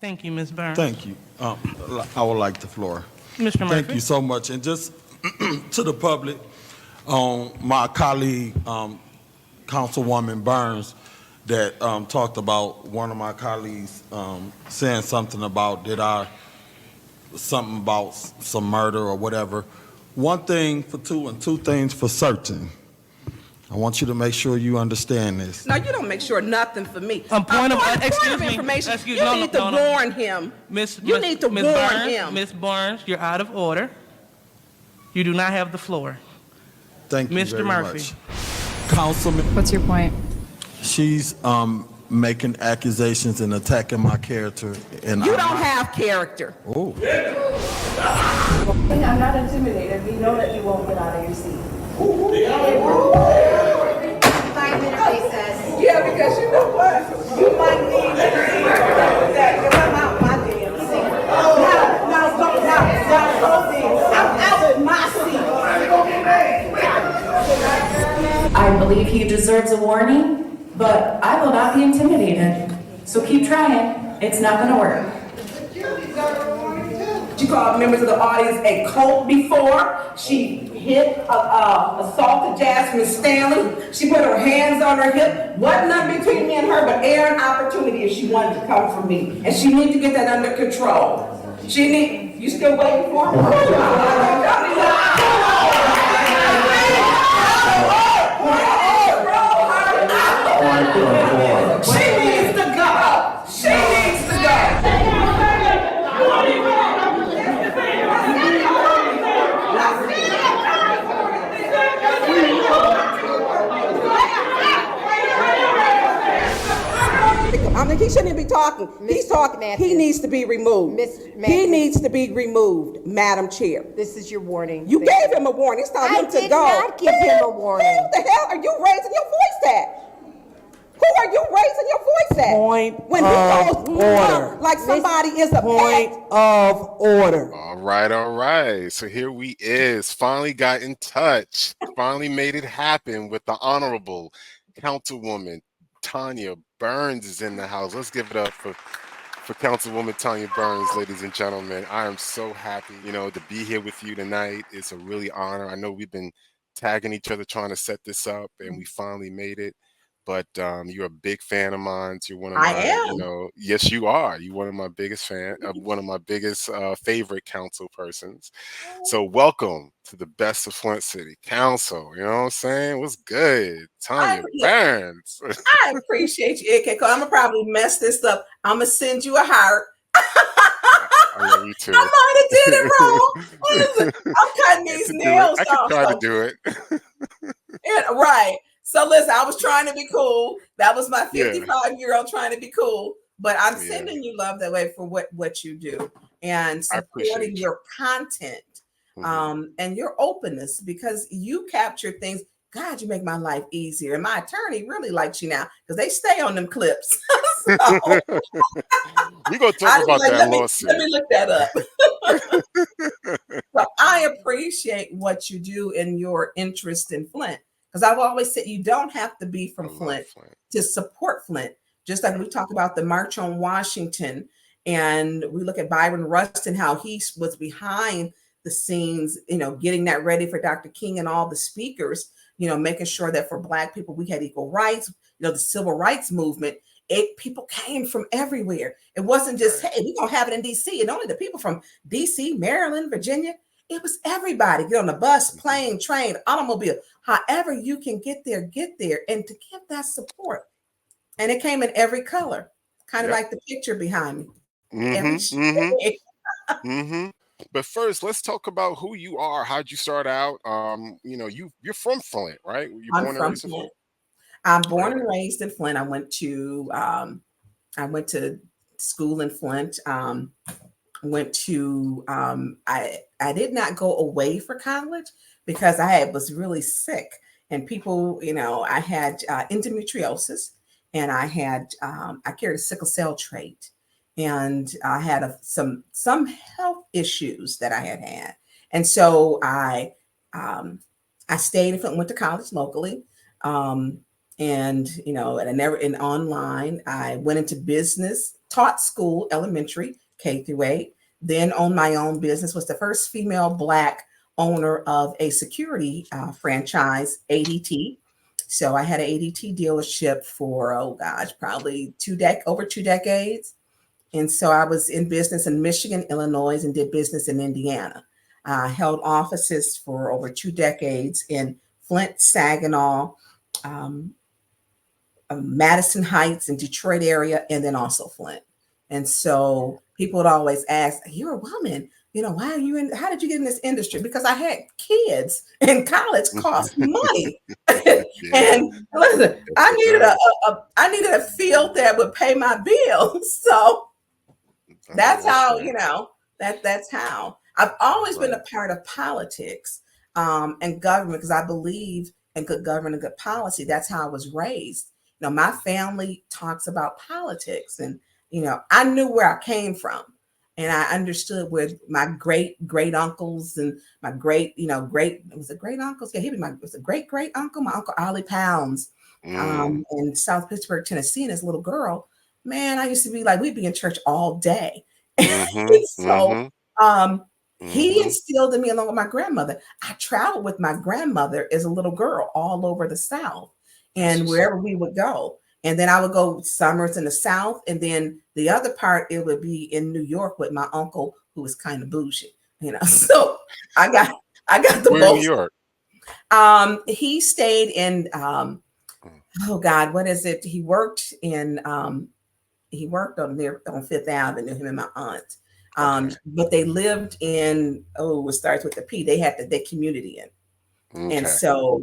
Thank you, Ms. Burns. Thank you. I would like the floor. Mr. Murphy. Thank you so much. And just to the public, my colleague, Councilwoman Burns, that talked about one of my colleagues saying something about something about some murder or whatever. One thing for two and two things for certain. I want you to make sure you understand this. No, you don't make sure nothing for me. Point of information. You need to warn him. You need to warn him. Ms. Barnes, you're out of order. You do not have the floor. Thank you Mr. very Murphy. much. Councilman, What's your point? she's making accusations and attacking my character. And You don't have character. Oh. I'm not intimidated. We know that you won't get out of your seat. 5-minute recess. Yeah, because you know what? You might need to see that because I'm out my damn seat. I'm out of my seat. I believe he deserves a warning, but I will not be intimidated. So keep trying. It's not going to work. She called members of the audience a cult before. She assaulted Jasmine Stanley. She put her hands on her hip. Wasn't nothing between me and her, but air an opportunity if she wanted to come for me. And she needs to get that under control. You still waiting for her? She needs to go. She needs to go. I mean, he shouldn't be talking. He's talking. He needs to be removed. He needs to be removed, Madam Chair. This is your warning. You gave him a warning. It's time him to go. I did not give him a warning. Who the hell are you raising your voice at? Who are you raising your voice at? Point when he of goes order. like somebody is a Point pet. of order. All right. So here we is. Finally got in touch. Finally made it happen with the Honorable Councilwoman Tonya Burns is in the house. Let's give it up for Councilwoman Tonya Burns, ladies and gentlemen. I am so happy, to be here with you tonight. It's a really honor. I know we've been tagging each other trying to set this up, and we finally made it. But you're a big fan of mine. You're one of I my, am. Yes, you are. You're one of my biggest one of my biggest favorite council persons. So welcome to the best of Flint City Council. You know what I'm saying? What's good? Tonya Burns. I appreciate you, AK. I'm gonna probably mess this up. I'm gonna send you a heart. I love you too. I might have did it wrong. I'm cutting these nails I off. could try to do it. Right. So listen, I was trying to be cool. That was my 55-year-old trying to be cool. But I'm sending you love that way for what you do and supporting your content and your openness, because you capture things. God, you make my life easier. And my attorney really likes you now because they stay on them clips. We're going to talk about that lawsuit. Let me look that up. So I appreciate what you do and your interest in Flint. Because I've always said you don't have to be from Flint to support Flint. Just like we talk about the March on Washington, and we look at Byron Rustin, how he was behind the scenes, getting that ready for Dr. King and all the speakers, making sure that for Black people, we had equal rights, the civil rights movement. People came from everywhere. It wasn't just, hey, we're going to have it in D.C. And only the people from D.C., Maryland, Virginia. It was everybody. Get on the bus, plane, train, automobile. However you can get there, and to give that support. And it came in every color, kind of like the picture behind me. But first, let's talk about who you are. How'd you start out? You're from Flint, right? I'm from Flint. I'm born and raised in Flint. I went to school in Flint. I did not go away for college because was really sick, and people, I had endometriosis, and I carried a sickle cell trait, and I had some health issues that I had, and so I stayed in Flint, went to college locally, and I never in online. I went into business taught school, elementary, K through 8, then owned my own business, was the first female Black owner of a security franchise, ADT. So I had an ADT dealership for, oh gosh, probably over 2 decades. And so I was in business in Michigan, Illinois, and did business in Indiana. Held offices for over 2 decades in Flint, Saginaw, um, Madison Heights and Detroit area, and then also Flint. And so people would always ask, "You're a woman, why are you in? How did you get in this industry?" Because I had kids, and college costs money. And listen, I needed a field that would pay my bills. So that's how that's how I've always been a part of politics and government, because I believe in good government and good policy. That's how I was raised. My family talks about politics, and I knew where I came from, and I understood where my great uncles and my great it was a great uncles. Yeah, it was a great uncle, my uncle Ollie Pounds, in South Pittsburgh, Tennessee. And as a little girl, man, I used to be like, we'd be in church all day. So he instilled in me, along with my grandmother. I traveled with my grandmother as a little girl all over the South and wherever we would go. And then I would go summers in the South. And then the other part, it would be in New York with my uncle, who was kind of bougie, So I got the Where both. in New York? He stayed in, oh God, what is it? He worked on Fifth Avenue, him and my aunt. But they lived in, it starts with the P. They had their community in. Okay. And so,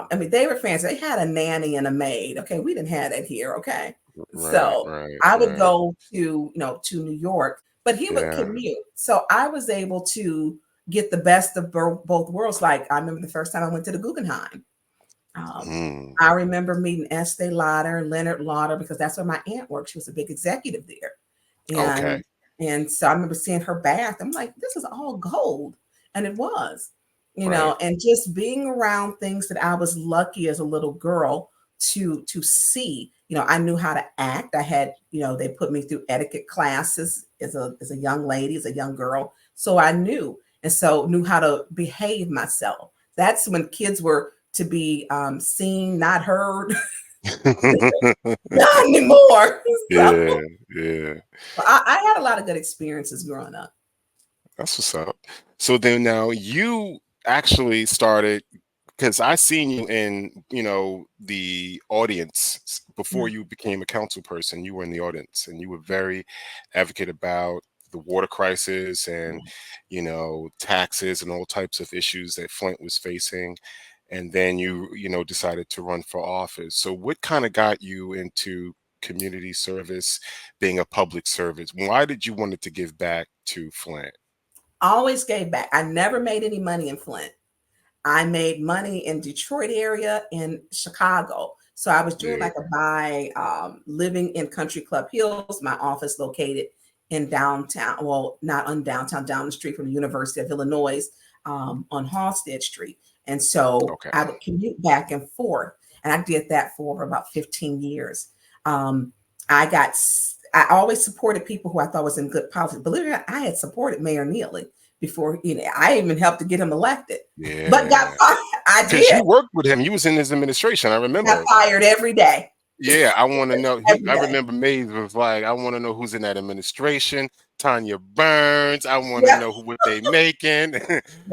they were fancy. They had a nanny and a maid. Okay. We didn't have that here. Okay. I would go to New York, but he would commute. So I was able to get the best of both worlds. Like, I remember the first time I went to the Guggenheim. I remember meeting Estee Lauder, Leonard Lauder, because that's where my aunt worked. She was a big executive there. And so I remember seeing her bath. I'm like, this is all gold. And it was, and just being around things that I was lucky as a little girl to see. I knew how to act. I had, they put me through etiquette classes as a young lady, as a young girl. So I knew how to behave myself. That's when kids were to be seen, not heard. Not anymore. So, I had a lot of good experiences growing up. That's what's up. So then now you actually started, because I seen you in, the audience before you became a council person. You were in the audience, and you were very advocate about the water crisis and, taxes and all types of issues that Flint was facing. And then you decided to run for office. So what kind of got you into community service, being a public servant? Why did you want to give back to Flint? I always gave back. I never made any money in Flint. I made money in Detroit area, in Chicago. So I was doing living in Country Club Hills, my office located in downtown. Well, not on downtown, down the street from the University of Illinois, on Halstead Street. And so I would commute back and forth. And I did that for about 15 years. I always supported people who I thought was in good politics. Believe it or not, I had supported Mayor Neely before, I even helped to get him elected. Yeah. But got fired. I did. You worked with him. You was in his administration. I remember. Got fired every day. Yeah, I want to know. I remember Mays was like, I want to know who's in that administration. Tonya Burns. I want to know what they making.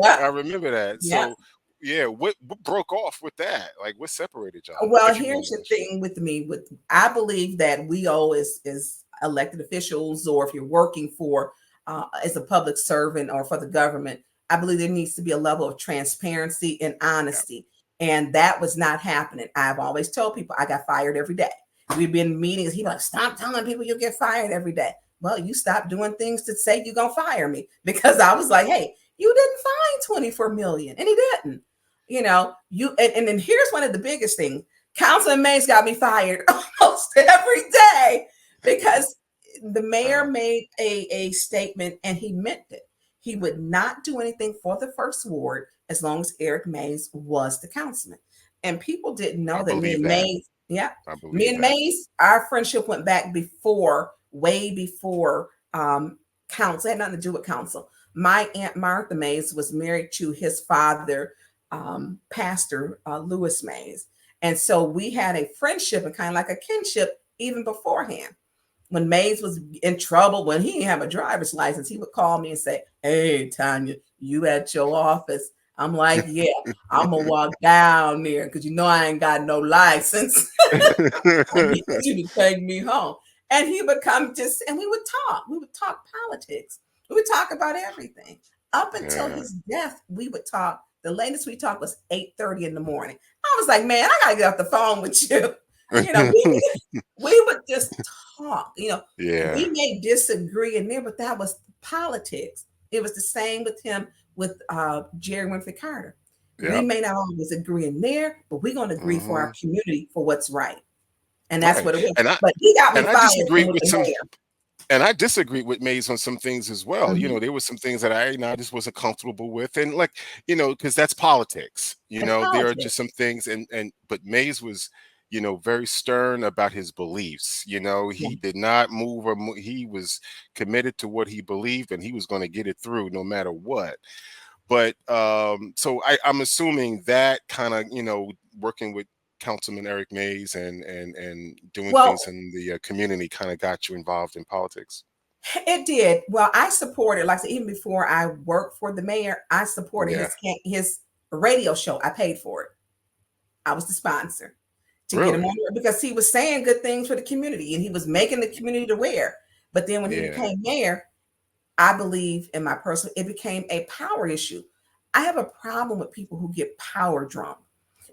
I remember that. So, what broke off with that? Like, what separated y'all? Well, here's the thing with me. I believe that we owe as elected officials, or if you're working for as a public servant or for the government, I believe there needs to be a level of transparency and honesty. And that was not happening. I've always told people I got fired every day. We've been in meetings. He's like, stop telling people you'll get fired every day. Well, you stop doing things to say you're going to fire me, because I was like, hey, you didn't find 24 million. And he didn't, and then here's one of the biggest things. Councilman Mays got me fired almost every day, because the mayor made a statement and he meant it. He would not do anything for the first ward as long as Eric Mays was the councilman. And people didn't know that me and Mays, me and Mays, our friendship went back before way before council. It had nothing to do with council. My Aunt Martha Mays was married to his father, Pastor Lewis Mays. And so we had a friendship and kind of like a kinship even beforehand. When Mays was in trouble, when he didn't have a driver's license, he would call me and say, "Hey, Tonya, you at your office?" I'm like, "Yeah, I'm gonna walk down there because I ain't got no license. I need you to take me home." And he would come and we would talk. We would talk politics. We would talk about everything. Up until his death, we would talk. The latest we talked was 8:30 in the morning. I was like, "Man, I gotta get off the phone with you." We would just talk. We may disagree in there, but that was politics. It was the same with him with Jerry Winfrey Carter. We may not always agree in there, but we're going to agree for our community for what's right. And that's what it was. But he got me fired. And I disagree with Mays on some things as well. There were some things that I just wasn't comfortable with. And because that's politics. There are just some things but Mays was, very stern about his beliefs. He did not move he was committed to what he believed, and he was going to get it through no matter what. But so I'm assuming that kind of, working with Councilman Eric Mays and doing things in the community kind of got you involved in politics. It did. Well, I supported, like I said, even before I worked for the mayor, I supported his radio show. I paid for it. I was the sponsor to get him on there because he was saying good things for the community and he was making the community aware. But then when he became mayor, I believe in my personal, it became a power issue. I have a problem with people who get power drunk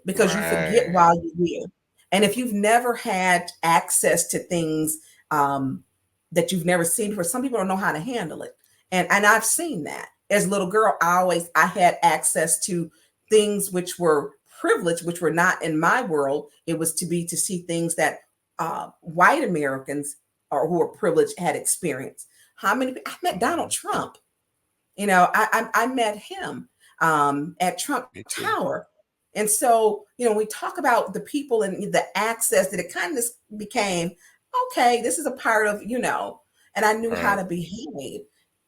because you forget while you're here. And if you've never had access to things that you've never seen before, some people don't know how to handle it. And I've seen that. As a little girl, I had access to things which were privileged, which were not in my world. It was to see things that white Americans or who are privileged had experienced. I met Donald Trump. I met him at Trump Tower. And so, we talk about the people and the access that it kind of became, okay, this is a part of, and I knew how to behave.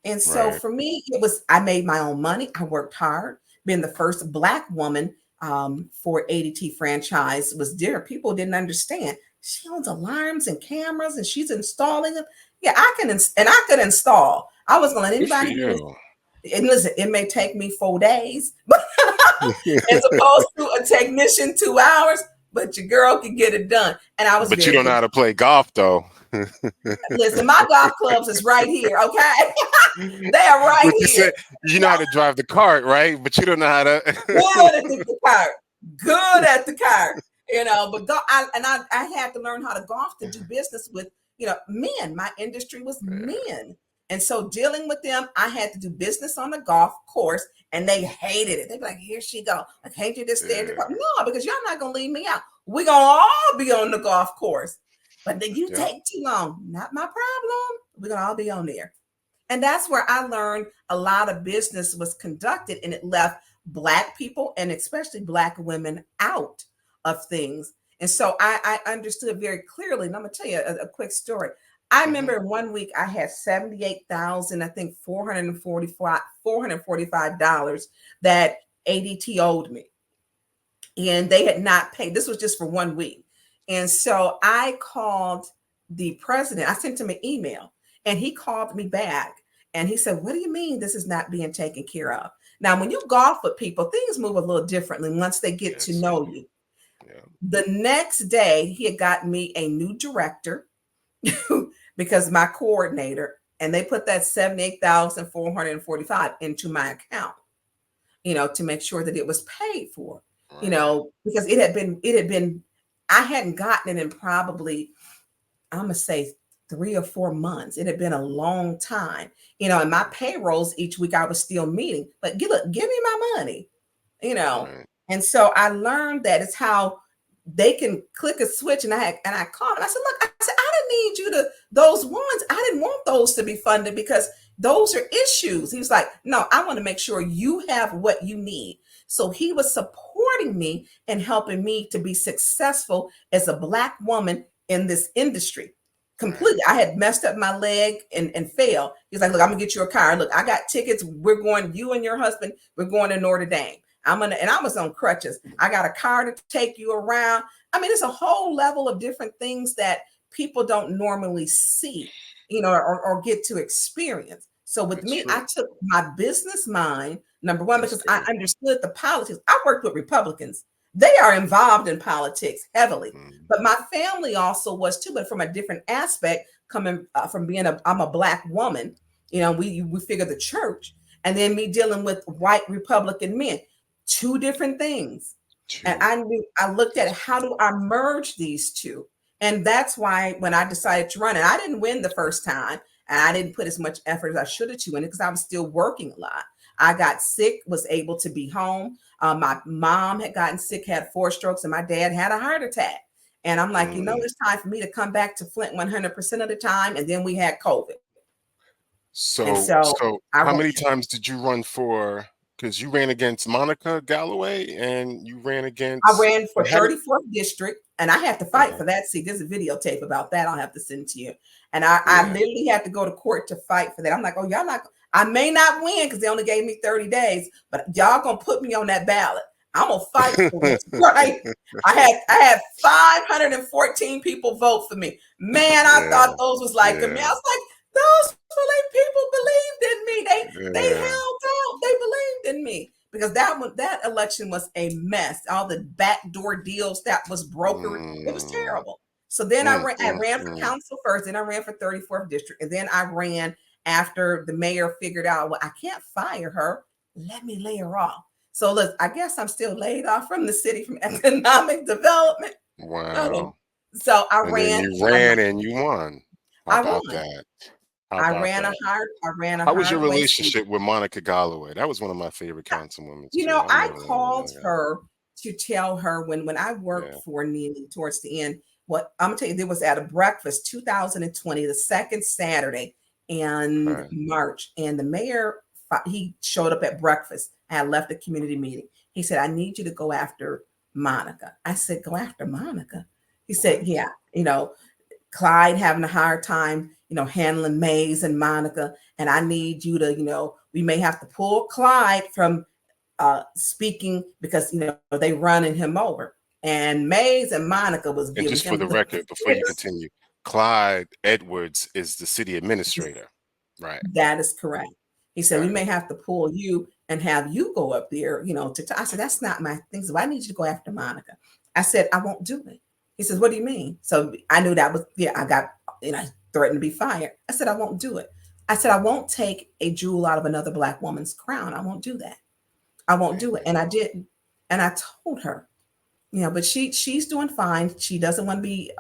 And so for me, I made my own money. I worked hard. Being the first Black woman for ADT franchise was there. People didn't understand. She owns alarms and cameras and she's installing them. Yeah, I could install. I was going to let anybody do it. And listen, it may take me 4 days, as opposed to a technician 2 hours, but your girl can get it done. And I was. But you don't know how to play golf, though. Listen, my golf clubs is right here. Okay, they are right here. You know how to drive the cart, right? But you don't know how to. Good at the cart. Good at the cart. But I had to learn how to golf to do business with men. My industry was men. And so dealing with them, I had to do business on the golf course and they hated it. They'd be like, here she go. I can't you just stay at the golf? No, because y'all not going to leave me out. We're going to all be on the golf course. But then you take too long. Not my problem. We're going to all be on there. And that's where I learned a lot of business was conducted and it left Black people and especially Black women out of things. And so I understood very clearly. And I'm going to tell you a quick story. I remember 1 week I had $78,000, I think $445 that ADT owed me. And they had not paid. This was just for 1 week. And so I called the president. I sent him an email and he called me back and he said, what do you mean this is not being taken care of? Now, when you golf with people, things move a little differently once they get to know you. Yeah. The next day, he had gotten me a new director because my coordinator, and they put that $78,445 into my account, to make sure that it was paid for, because it had been, I hadn't gotten it in probably, I'm going to say 3 or 4 months. It had been a long time, and my payrolls each week I was still meeting, but look, give me my money, right. And so I learned that it's how they can click a switch. And I called him. I said, look, I didn't need you to, those ones, I didn't want those to be funded because those are issues. He was like, no, I want to make sure you have what you need. So he was supporting me and helping me to be successful as a Black woman in this industry. completely. I had messed up my leg and fell. He's like, look, I'm gonna get you a car. Look, I got tickets. We're going, you and your husband, we're going to Notre Dame. And I was on crutches. I got a car to take you around. I mean, it's a whole level of different things that people don't normally see, or get to experience. So with That's me, true. I took my business mind, number one, That's because good. I understood the politics. I worked with Republicans. They are involved in politics heavily, but my family also was too, but from a different aspect, coming from being I'm a Black woman, we figure the church, and then me dealing with white Republican men, two different things. And I looked at how do I merge these two? And that's why when I decided to run, and I didn't win the first time, and I didn't put as much effort as I should have to in it because I was still working a lot. I got sick, was able to be home. My mom had gotten sick, had 4 strokes, and my dad had a heart attack. And I'm like, it's time for me to come back to Flint 100% of the time. And then we had COVID. So how many times did you run for? Because you ran against Monica Galloway and you ran against. I ran for 34th district, and I had to fight for that. See, there's a videotape about that. I'll have to send to you. And I literally had to go to court to fight for that. I'm like, oh, y'all not. I may not win because they only gave me 30 days, but y'all gonna put me on that ballot. I'm gonna fight for this, right? I had 514 people vote for me. Man, I thought those was like me. I was like, those people believed in me. They held out. They believed in me because that election was a mess. All the backdoor deals that was brokered, it was terrible. So then I ran for council first, then I ran for 34th district, and then I ran after the mayor figured out, well, I can't fire her. Let me lay her off. So look, I guess I'm still laid off from the city from economic development. Wow. So I ran. You ran and you won. How about won. that? I ran a hard. How was your relationship with Monica Galloway? That was one of my favorite councilwomen. I called her to tell her when I worked for Neely towards the end. What I'm gonna tell you, there was at a breakfast 2020, the second Saturday in March, and the mayor, he showed up at breakfast. I had left a community meeting. He said, I need you to go after Monica. I said, go after Monica. He said, yeah, Clyde having a hard time, handling Mays and Monica. And I need you to, we may have to pull Clyde from speaking because, they running him over. And Mays and Monica was giving. And just for the record, before you continue, Clyde Edwards is the city administrator, right? That is correct. He said, we may have to pull you and have you go up there, I said, that's not my thing. So I need you to go after Monica. I said, I won't do it. He says, what do you mean? So I knew that was, I got, threatened to be fired. I said, I won't do it. I said, I won't take a jewel out of another Black woman's crown. I won't do that. I won't do it. And I didn't. And I told her, but she's doing fine. She doesn't want to be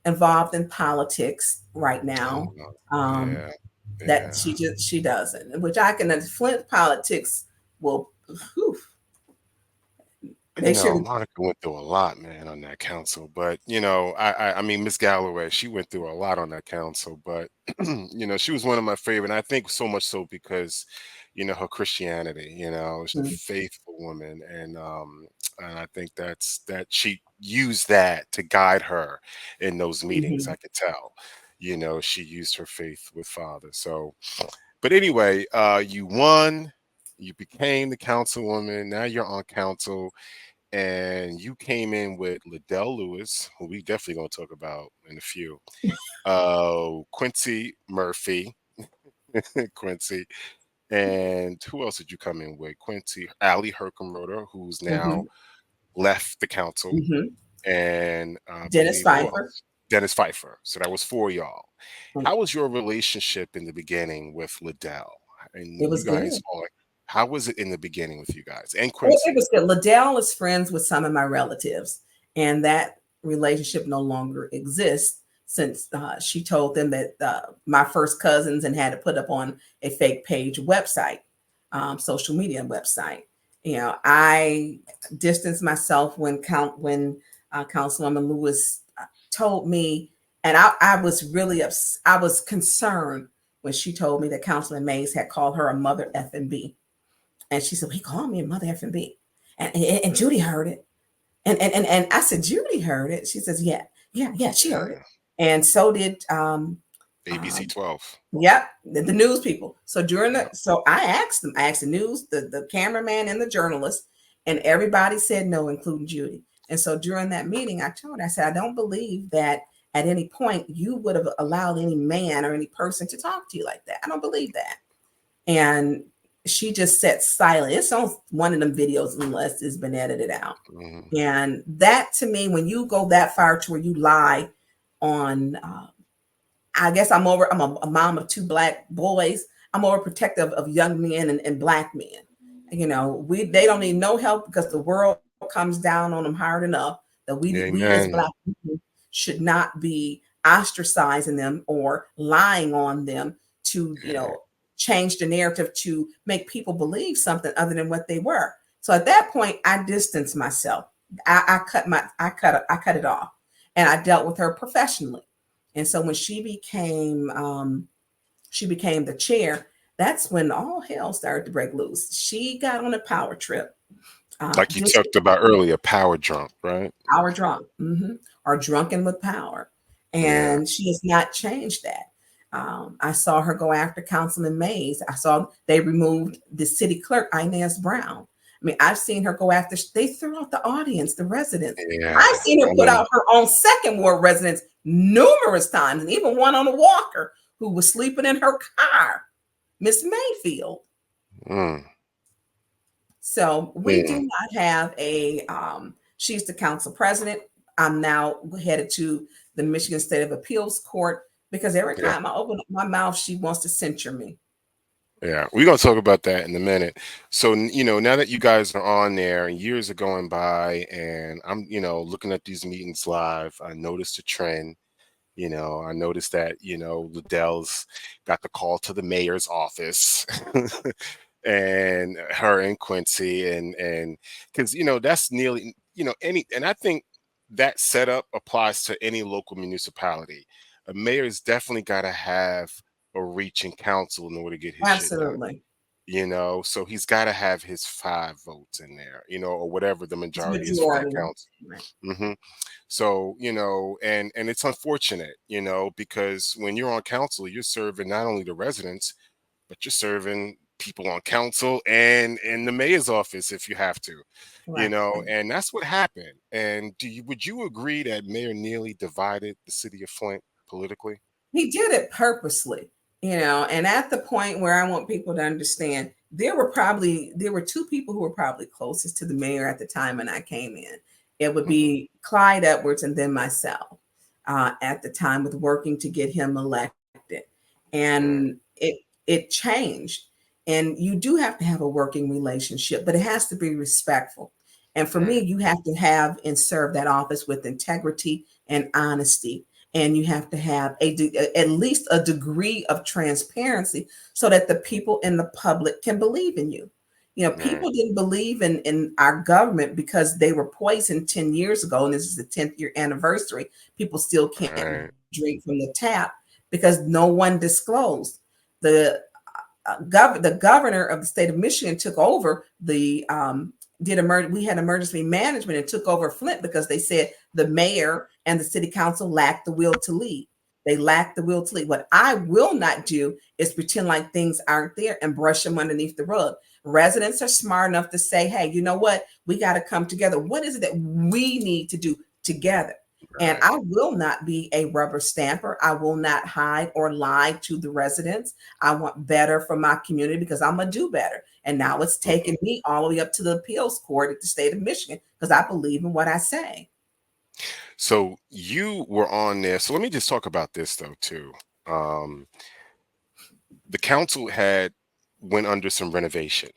involved in politics right now. That she doesn't, which I can. Flint politics will. Monica went through a lot, man, on that council. But I mean, Miss Galloway, she went through a lot on that council. But she was one of my favorite. And I think so much so because her Christianity. She's a faithful woman, and I think that she used that to guide her in those meetings. I could tell. She used her faith with Father. So, but anyway, you won. You became the councilwoman. Now you're on council. And you came in with Liddell Lewis, who we definitely going to talk about in a few. Quincy Murphy, Quincy, and who else did you come in with? Quincy, Ali Herkenroder, who's now left the council, and Dennis Pfeiffer. Dennis Pfeiffer. So that was 4 y'all. How was your relationship in the beginning with Liddell? And it was good. How was it in the beginning with you guys? And Quincy? It was good. Liddell is friends with some of my relatives, and that relationship no longer exists since she told them that my first cousins and had to put up on a fake page website, social media website. I distanced myself when Councilwoman Lewis told me, and I was really upset. I was concerned when she told me that Councilman Mays had called her a mother F&B. And she said, well, he called me a mother F&B. And Judy heard it. And I said, Judy heard it? She says, yeah, she heard it. and so did ABC 12. yep, the news people. So so I asked them, I asked the news, the cameraman and the journalist, and everybody said no, including Judy. And so during that meeting, I told her, I said, I don't believe that at any point you would have allowed any man or any person to talk to you like that. I don't believe that. And she just sat silent. It's on one of them videos unless it's been edited out. Mm-hmm. And that to me, when you go that far to where you lie on, I guess I'm a mom of 2 Black boys. I'm overprotective of young men and Black men. You know, they don't need no help because the world comes down on them hard enough that we as Black people should not be ostracizing them or lying on them to, you know, change the narrative to make people believe something other than what they were. So at that point, I distanced myself. I cut it off, and I dealt with her professionally. And so when she became the chair, that's when all hell started to break loose. She got on a power trip. Like you talked about earlier, power drunk, right? Power drunk, or drunken with power. And she has not changed that. I saw her go after Councilman Mays. I saw they removed the city clerk, Inez Brown. I mean, I've seen her go after, they threw out the audience, the residents. Yeah. I've seen her put out her own second ward residents numerous times, and even one on a walker who was sleeping in her car, Miss Mayfield. So we do not have she's the council president. I'm now headed to the Michigan State Appeals Court because every time I open up my mouth, she wants to censure me. Yeah, we're going to talk about that in a minute. So, you know, now that you guys are on there and years are going by and I'm, you know, looking at these meetings live, I noticed a trend. You know, I noticed that, you know, Liddell's got the call to the mayor's office and her and Quincy and because, you know, that's nearly, you know, and I think that setup applies to any local municipality. A mayor's definitely got to have a reach in council in order to get his shit done. You know, so he's got to have his 5 votes in there, you know, or whatever the majority is for the council. Right. So, you know, and it's unfortunate, you know, because when you're on council, you're serving not only the residents, but you're serving people on council and in the mayor's office if you have to, you know, and that's what happened. And would you agree that Mayor Neely divided the city of Flint politically? He did it purposely, you know, and at the point where I want people to understand, there were 2 people who were probably closest to the mayor at the time when I came in. It would be Clyde Edwards and then myself at the time with working to get him elected. And it changed. And you do have to have a working relationship, but it has to be respectful. And for me, you have to have and serve that office with integrity and honesty. And you have to have at least a degree of transparency so that the people in the public can believe in you. You know, people didn't believe in our government because they were poisoned 10 years ago. And this is the 10th year anniversary. People still can't drink from the tap because no one disclosed. The governor of the state of Michigan took over we had emergency management and took over Flint because they said the mayor and the city council lacked the will to lead. They lack the will to lead. What I will not do is pretend like things aren't there and brush them underneath the rug. Residents are smart enough to say, hey, you know what? We got to come together. What is it that we need to do together? And I will not be a rubber stamper. I will not hide or lie to the residents. I want better for my community because I'm going to do better. And now it's taken me all the way up to the appeals court at the state of Michigan because I believe in what I say. So you were on there. So let me just talk about this, though, too. The council went under some renovation.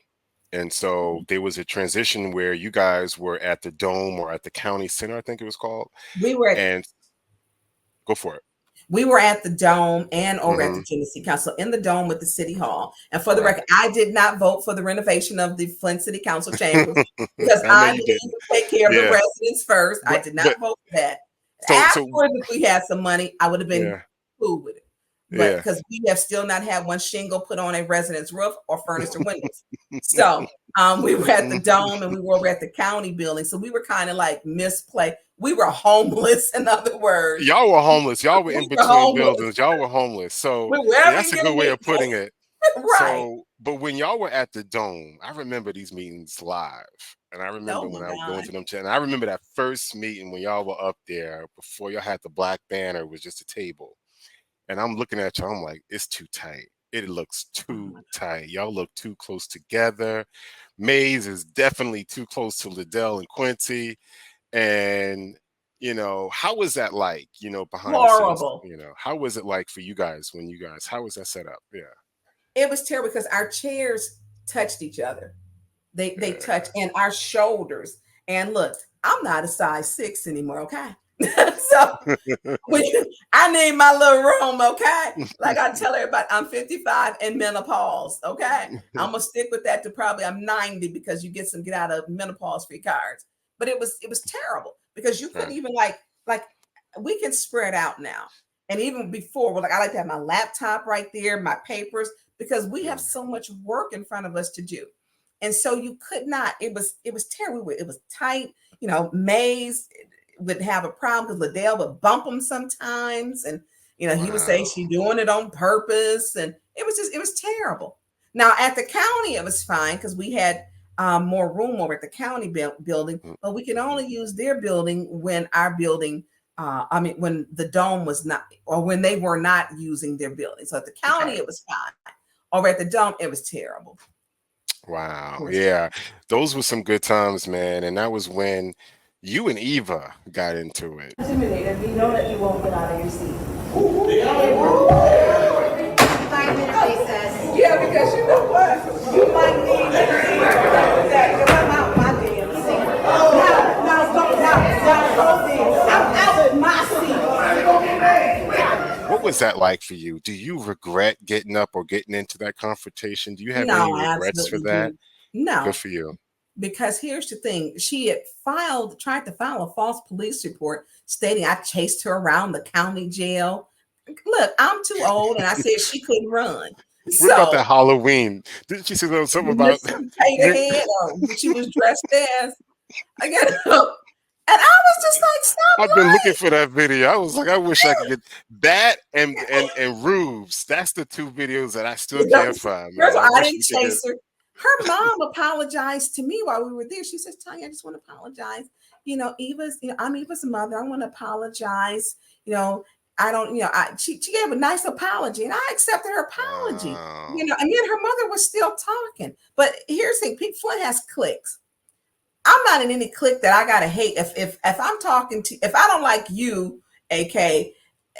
And so there was a transition where you guys were at the Dome or at the county center, I think it was called. Go for it. We were at the Dome and over at the Genesee Council, in the Dome with the City Hall. And for the record, I did not vote for the renovation of the Flint City Council chambers because I need to take care of the residents first. I did not vote for that. Afterwards, if we had some money, I would have been cool with it. but Yeah. because we have still not had one shingle put on a residence roof or furnished or windows. So we were at the Dome and we were over at the county building. So we were kind of like misplaced. We were homeless, in other words. Y'all were homeless. Y'all were in We were between homeless. buildings. Y'all were homeless. So Wherever that's you a get good way of meat, putting it. right. So, but when y'all were at the Dome, I remember these meetings live. And I remember Oh when my I would go God. into them, and I remember that first meeting when y'all were up there before y'all had the black banner, it was just a table. And I'm looking at y'all, I'm like, it's too tight. It looks too tight. Y'all look too close together. Maze is definitely too close to Liddell and Quincy. And, how was that like, behind the scenes? Horrible. How was it like for you guys how was that set up? Yeah. It was terrible because our chairs touched each other. They touched and our shoulders. And look, I'm not a size 6 anymore, okay? So I need my little room, okay? Like I tell everybody, I'm 55 and menopause, okay? I'm gonna stick with that to probably I'm 90 because you get out of menopause free cards. But it was terrible because you couldn't even like we can spread out now. And even before, I like to have my laptop right there, my papers, because we have so much work in front of us to do. And so you could not, it was terrible. It was tight, Maze would have a problem because Liddell would bump him sometimes. And, he would say she's doing it on purpose. And it was terrible. Now at the county, it was fine because we had more room over at the county building, but we can only use their building when our building, when the Dome was not, or when they were not using their building. So at the county, it was fine. Over at the Dome, it was terrible. Wow. Yeah. Those were some good times, man. And that was when you and Eva got into it. Intimidated, you know that you won't get out of your seat. 5-minute recess. Yeah, because you know what? You might need that because I'm out my damn seat. Now, I'm out of my seat. What was that like for you? Do you regret getting up or getting into that confrontation? Do you have any regrets for that? No. Good for you. Because here's the thing, she had tried to file a false police report stating I chased her around the county jail. Look, I'm too old, and I said she couldn't run. What about that Halloween? Didn't she say something about potato head or what she was dressed as? I got and I was just like, stop. I've been looking for that video. I was like, I wish I could get that and Rubes. That's the two videos that I still can't find. First of all, I didn't chase her. Her mom apologized to me while we were there. She says, Tonya, I just want to apologize. I'm Eva's mother. I want to apologize. I don't, she gave a nice apology and I accepted her apology. And me and her mother was still talking. But here's the thing, Flint has cliques. I'm not in any clique that I gotta hate. If I'm talking to, if I don't like you, AK,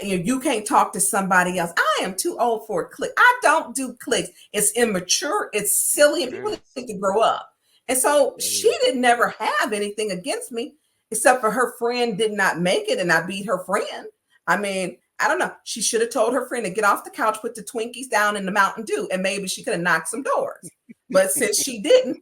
you can't talk to somebody else. I am too old for a clique. I don't do cliques. It's immature. It's silly, and people need to grow up. And so she didn't never have anything against me, except for her friend did not make it, and I beat her friend. I mean, I don't know. She should have told her friend to get off the couch, put the Twinkies down in the Mountain Dew, and maybe she could have knocked some doors. But since she didn't,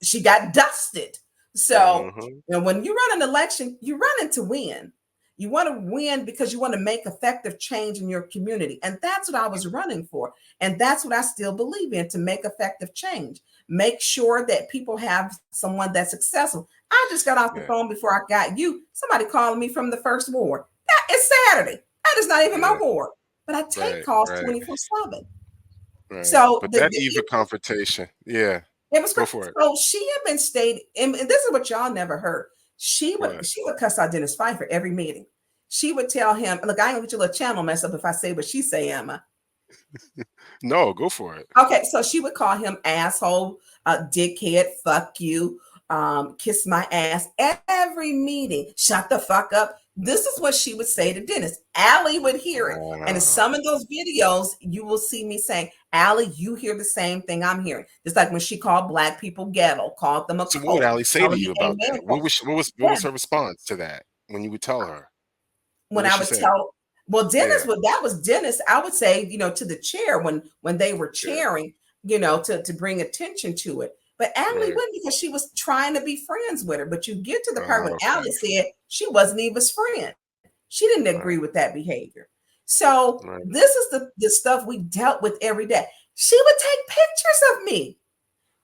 she got dusted. So when you run an election, you run it to win. You want to win because you want to make effective change in your community. And that's what I was running for. And that's what I still believe in, to make effective change. Make sure that people have someone that's successful. I just got off the phone before I got you. Somebody calling me from the first ward. That is Saturday. That is not even my ward. But I take calls 24/7. Right. So but that Eva confrontation, it was go for it. So she had been stating, and this is what y'all never heard. She would cuss out Dennis Pfeiffer every meeting. She would tell him, look, I ain't gonna get your little channel mess up if I say what she say, am I? No, go for it. Okay, so she would call him asshole, dickhead, fuck you, kiss my ass every meeting. Shut the fuck up. This is what she would say to Dennis. Allie would hear it. And in some of those videos, you will see me saying, Allie, you hear the same thing I'm hearing. Just like when she called black people ghetto, called them a So cult. what would Allie say to you about that? What was her response to that when you would tell her? When I would tell, Dennis that was Dennis. I would say, to the chair when they were chairing, to bring attention to it. But Allie wouldn't, because she was trying to be friends with her. But you get to the part when Allie said she wasn't Eva's friend. She didn't agree with that behavior. So Right. this is the stuff we dealt with every day. She would take pictures of me,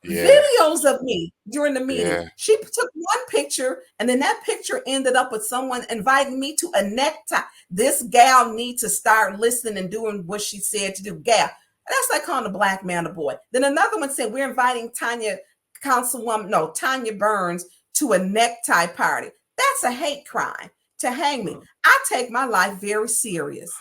Yeah. videos of me during the meeting. Yeah. She took one picture, and then that picture ended up with someone inviting me to a necktie. This gal needs to start listening and doing what she said to do. Gal, that's like calling a black man a boy. Then another one said, we're inviting Tonya Burns to a necktie party. That's a hate crime to hang me. I take my life very serious.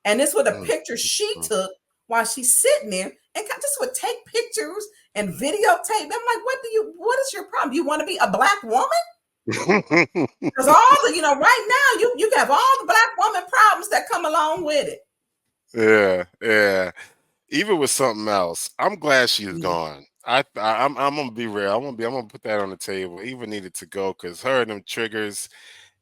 And this was a picture she took while she's sitting there, and just would take pictures and videotape. I'm like, what is your problem? You want to be a black woman? Because right now you have all the black woman problems that come along with it. Yeah, yeah. Even with something else, I'm glad she's gone. I'm gonna be real. I'm gonna put that on the table. Eva needed to go because her and them triggers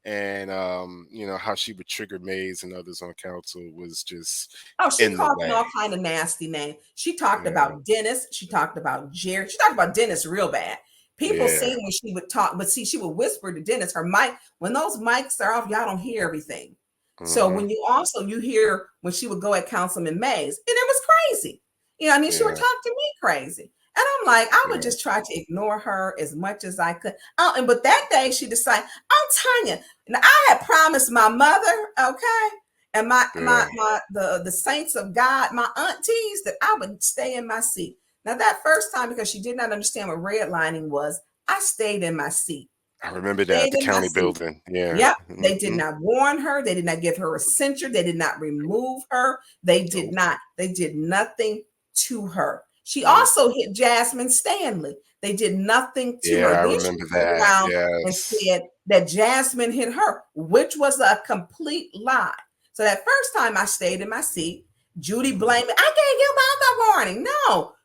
and how she would trigger Mays and others on council was just Oh, she in the called me way. all kind of nasty names. She talked Yeah. about Dennis. She talked about Jerry. She talked about Dennis real bad. People Yeah. seen when she would talk, but see, she would whisper to Dennis. Her mic, when those mics are off, y'all don't hear everything. So when you hear when she would go at Councilman Mays, and it was crazy. She would talk to me crazy. And I'm like, I would just try to ignore her as much as I could. But that day she decided, Tonya, and I had promised my mother, okay, and the saints of God, my aunties, that I would stay in my seat. Now that first time, because she did not understand what redlining was, I stayed in my seat. I remember that, the county building. Yeah. Yep. They did not warn her. They did not give her a censure. They did not remove her. They did nothing to her. She also hit Jasmine Stanley. They did nothing to her. Yeah, I Then she remember turned that. around and Yes. said that Jasmine hit her, which was a complete lie. So that first time I stayed in my seat, Judy blamed me. I gave you my warning. No,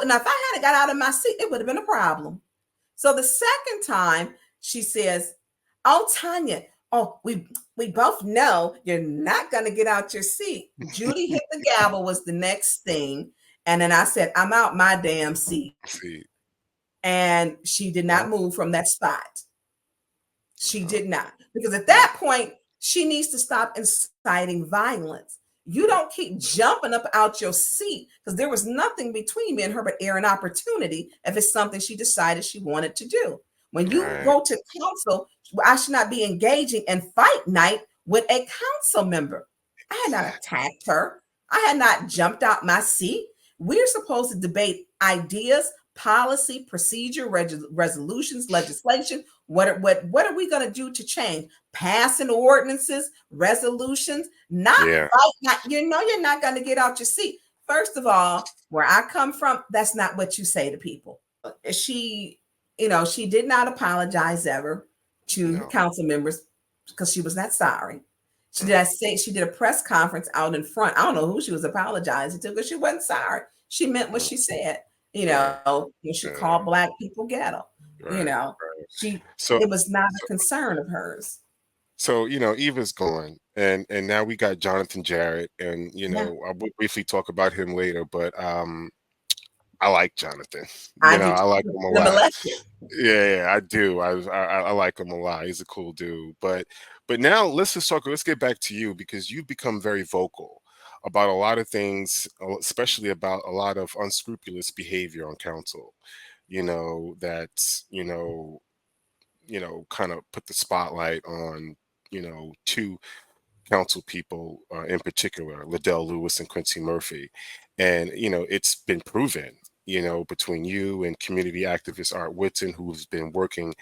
now if I had got out of my seat, it would have been a problem. So the second time she says, oh, Tonya, we both know you're not going to get out your seat. Judy hit the gavel was the next thing. And then I said, I'm out my damn seat. And she did not move from that spot. She did not. Because at that point, she needs to stop inciting violence. You don't keep jumping up out your seat, because there was nothing between me and her but air and opportunity if it's something she decided she wanted to do. When you go to council, I should not be engaging in fight night with a council member. I had not attacked her. I had not jumped out my seat. We're supposed to debate ideas, policy, procedure, resolutions, legislation. What are we going to do to change? Passing ordinances, resolutions, not fight. You're not going to get out your seat. First of all, where I come from, that's not what you say to people. She did not apologize ever to council members because she was not sorry. She did a press conference out in front. I don't know who she was apologizing to, because she wasn't sorry. She meant what she said. She called black people ghetto. It was not a concern of hers. So, Eva's gone, and now we got Jonathan Jarrett, and I will briefly talk about him later, but I like Jonathan. I like him a lot. Yeah, I do. I like him a lot. He's a cool dude. But now let's get back to you, because you've become very vocal about a lot of things, especially about a lot of unscrupulous behavior on council. That's kind of put the spotlight on two council people in particular, Liddell Lewis and Quincy Murphy. And, it's been proven, between you and community activist Art Whitson, who's been working,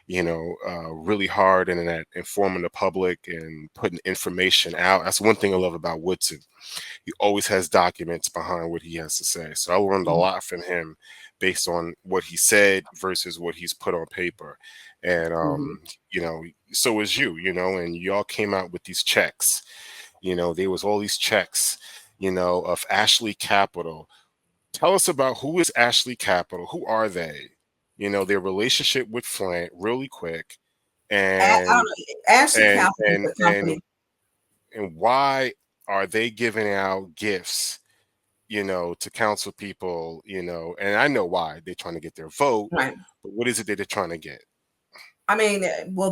really hard and informing the public and putting information out. That's one thing I love about Whitson. He always has documents behind what he has to say. So I learned a lot from him based on what he said versus what he's put on paper. And, so is you, and y'all came out with these checks. There was all these checks, of Ashley Capital. Tell us about who is Ashley Capital? Who are they? Their relationship with Flint, really quick. And Ashley Capital is the company. And why are they giving out gifts, to council people, and I know why. They're trying to get their vote, right? But what is it that they're trying to get? I mean,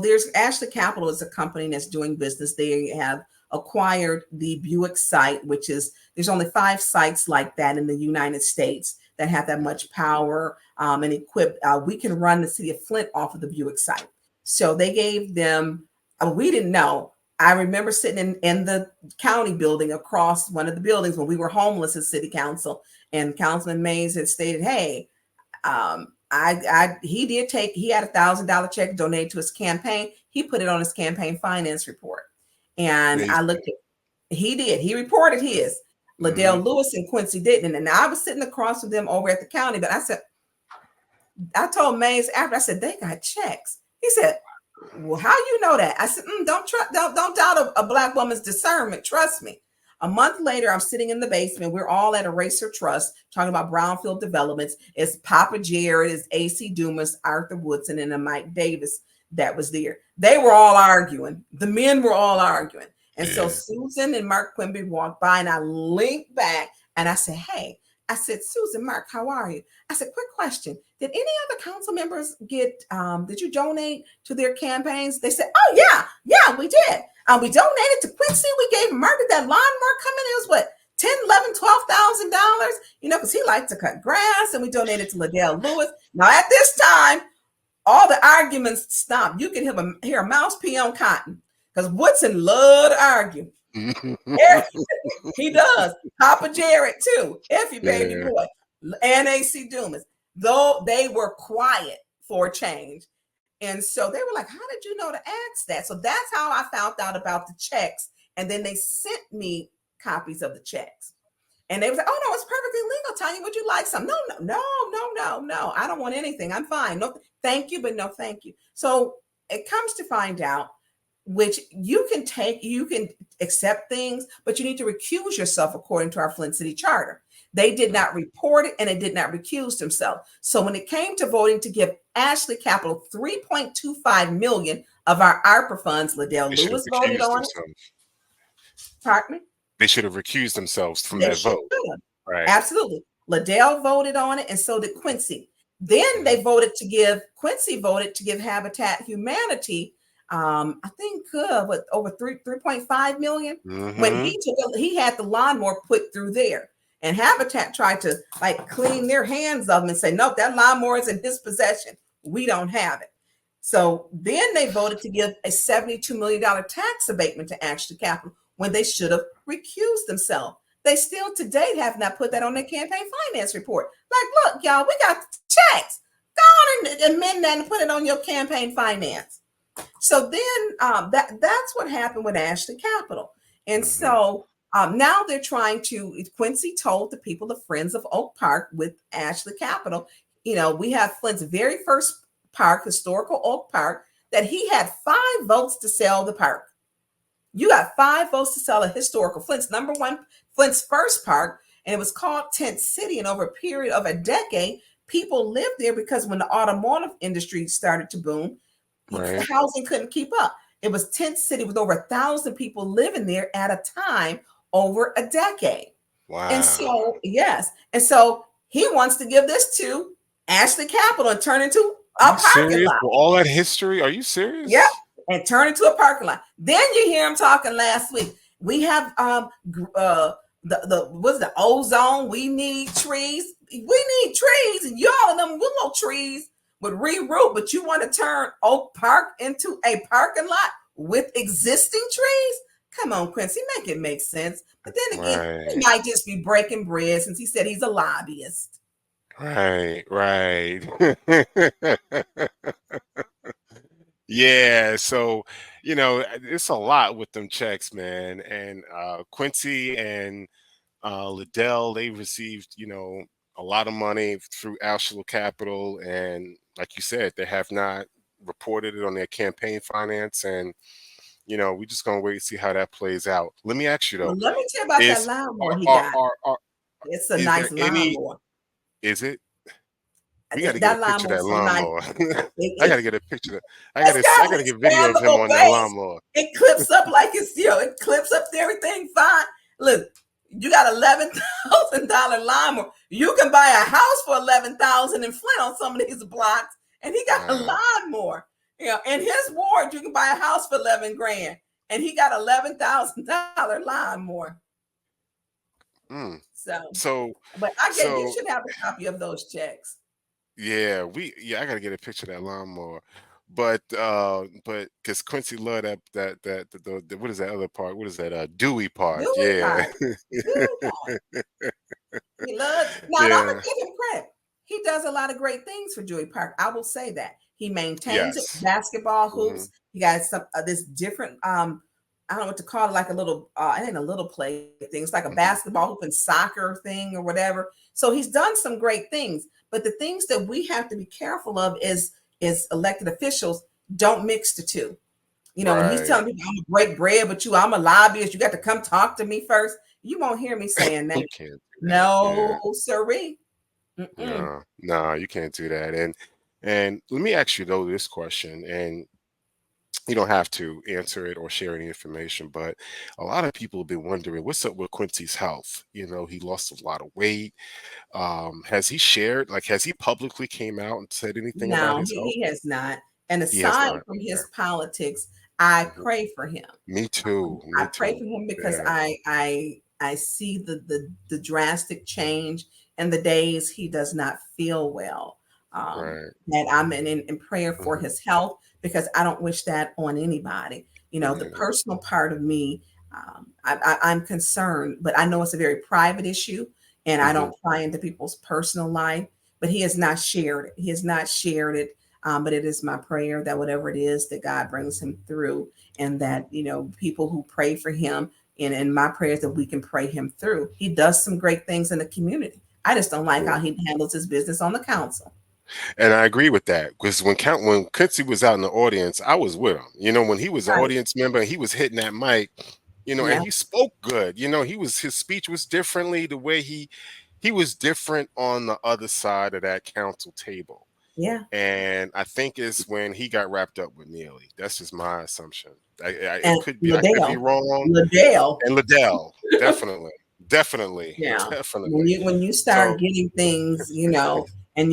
there's Ashley Capital is a company that's doing business. They have acquired the Buick site, which is, there's only 5 sites like that in the United States that have that much power and equipped. We can run the city of Flint off of the Buick site. So they gave them, we didn't know. I remember sitting in the county building across one of the buildings when we were homeless as city council, and Councilman Mays had stated, hey, he had $1,000 check donated to his campaign. He put it on his campaign finance report. And I looked at, he reported his. Liddell Lewis and Quincy didn't. And I was sitting across from them over at the county, but I told Mays after, I said, they got checks. He said, well, how you know that? I said, don't doubt a Black woman's discernment. Trust me. A month later, I'm sitting in the basement. We're all at Eraser Trust talking about brownfield developments. It's Papa Jared, it's AC Dumas, Arthur Woodson, and then Mike Davis that was there. They were all arguing. The men were all arguing. And so Susan and Mark Quimby walked by, and I linked back and I said, hey, I said, Susan, Mark, how are you? I said, quick question. Did any other council members did you donate to their campaigns? They said, oh, yeah, we did. We donated to Quincy. We gave Mark that lawnmower coming. It was what, $10,000, $11,000, $12,000, because he liked to cut grass, and we donated to Liddell Lewis. Now, at this time, all the arguments stopped. You can hear a mouse pee on cotton, because Woodson loved to argue. He does. Papa Jared too, Effie baby boy, and AC Dumas. Though they were quiet for a change. And so they were like, how did you know to ask that? So that's how I found out about the checks. And then they sent me copies of the checks. And they was like, oh no, it's perfectly legal. Tonya, would you like some? No. I don't want anything. I'm fine. No, thank you, but no, thank you. So it comes to find out, which you can accept things, but you need to recuse yourself according to our Flint City Charter. They did not report it, and they did not recuse themselves. So when it came to voting to give Ashley Capital $3.25 million of our ARPA funds, Liddell Lewis voted on it. Pardon me? They should have recused themselves from that vote. Right. Absolutely. Liddell voted on it, and so did Quincy. Then Quincy voted to give Habitat Humanity, I think over 3.5 million. When he had the lawnmower put through there, and Habitat tried to clean their hands of them and say, nope, that lawnmower is in his possession. We don't have it. So then they voted to give a $72 million tax abatement to Ashley Capital when they should have recused themselves. They still to date have not put that on their campaign finance report. Look, y'all, we got checks. Go on and amend that and put it on your campaign finance. So then that's what happened with Ashley Capital. And so now they're trying to, Quincy told the people, the Friends of Oak Park with Ashley Capital, we have Flint's very first park, historical Oak Park, that he had 5 votes to sell the park. You got 5 votes to sell a historical Flint's Flint's first park, and it was called Tent City. And over a period of a decade, people lived there because when the automotive industry started to boom, the housing couldn't keep up. It was Tent City with over 1,000 people living there at a time over a decade. Wow. And so, yes. And so he wants to give this to Ashley Capital and turn into a parking lot. For all that history? Are you serious? Yep. And turn into a parking lot. Then you hear him talking last week. We have the ozone. We need trees. We need trees, and y'all of them willow trees would reroot, but you want to turn Oak Park into a parking lot with existing trees? Come on, Quincy, make it make sense. But then again, he might just be breaking bread since he said he's a lobbyist. Right. Yeah, so it's a lot with them checks, man. And Quincy and Liddell, they received a lot of money through Ashley Capital, and like you said, they have not reported it on their campaign finance, and we're just gonna wait and see how that plays out. Let me ask you though. Well, let me tell you about that lawnmower he got. It's a nice lawnmower. Is it? We got to get a picture of that lawnmower. I got to get a picture. I got to get video of him on that lawnmower. It clips up like it's it clips up everything fine. Look, you got $11,000 lawnmower. You can buy a house for $11,000 in Flint on some of these blocks, and he got a lawnmower. In his ward, you can buy a house for $11,000. and he got $11,000 lawnmower. Mm. So, So, but I get you so should have a copy of those checks. yeah, I gotta get a picture of that lawnmower. But because Quincy loved the what is that other part? What is that? Dewey part. Dewey Yeah. Part. Dewey Part. He loves. Now, and I'm gonna Yeah. give him credit. He does a lot of great things for Dewey Park. I will say that he maintains it. Yes. Basketball Hmm. hoops. He got some this different. I don't know what to call it, like a little. It ain't a little play thing. It's like a Hmm. basketball hoop and soccer thing or whatever. So he's done some great things. But the things that we have to be careful of is elected officials don't mix the two. You know, when he's Right. telling people I'm gonna break bread with you, I'm a lobbyist. You got to come talk to me first. You won't hear me saying that. You can't do that. Yeah. No, sirree. Mm-mm. No, no, you can't do that. And let me ask you though this question, and you don't have to answer it or share any information, but a lot of people have been wondering what's up with Quincy's health. You know, he lost a lot of weight. Has he shared, like, has he publicly came out and said anything about No, his health? he has not. And He has aside not. from Okay. his politics, I Mhm. pray for him. Me too. I Me pray too. for him because Yeah. I see the drastic change and the days he does not feel well. Right. That I'm in prayer for Hmm. his health because I don't wish that on anybody. You know, the Yeah. personal part of me, I'm concerned, but I know it's a very private issue, and I Hmm. don't pry into people's personal life. But he has not shared it. He has not shared it. But it is my prayer that whatever it is, that God brings him through, and that people who pray for him, and my prayers that we can pray him through. He does some great things in the community. I just don't like how he handles his business on the council. And I agree with that because when Quincy was out in the audience, I was with him. You know, when he was an Right. audience member, he was hitting that mic. You know, Yeah. and he spoke good. You know, his speech was differently. The way he was different on the other side of that council table. Yeah. And I think it's when he got wrapped up with Neely. That's just my assumption. It And could be, I could be Liddell. wrong. Liddell. And Liddell, definitely, definitely, Yeah. When definitely. you start So getting things, and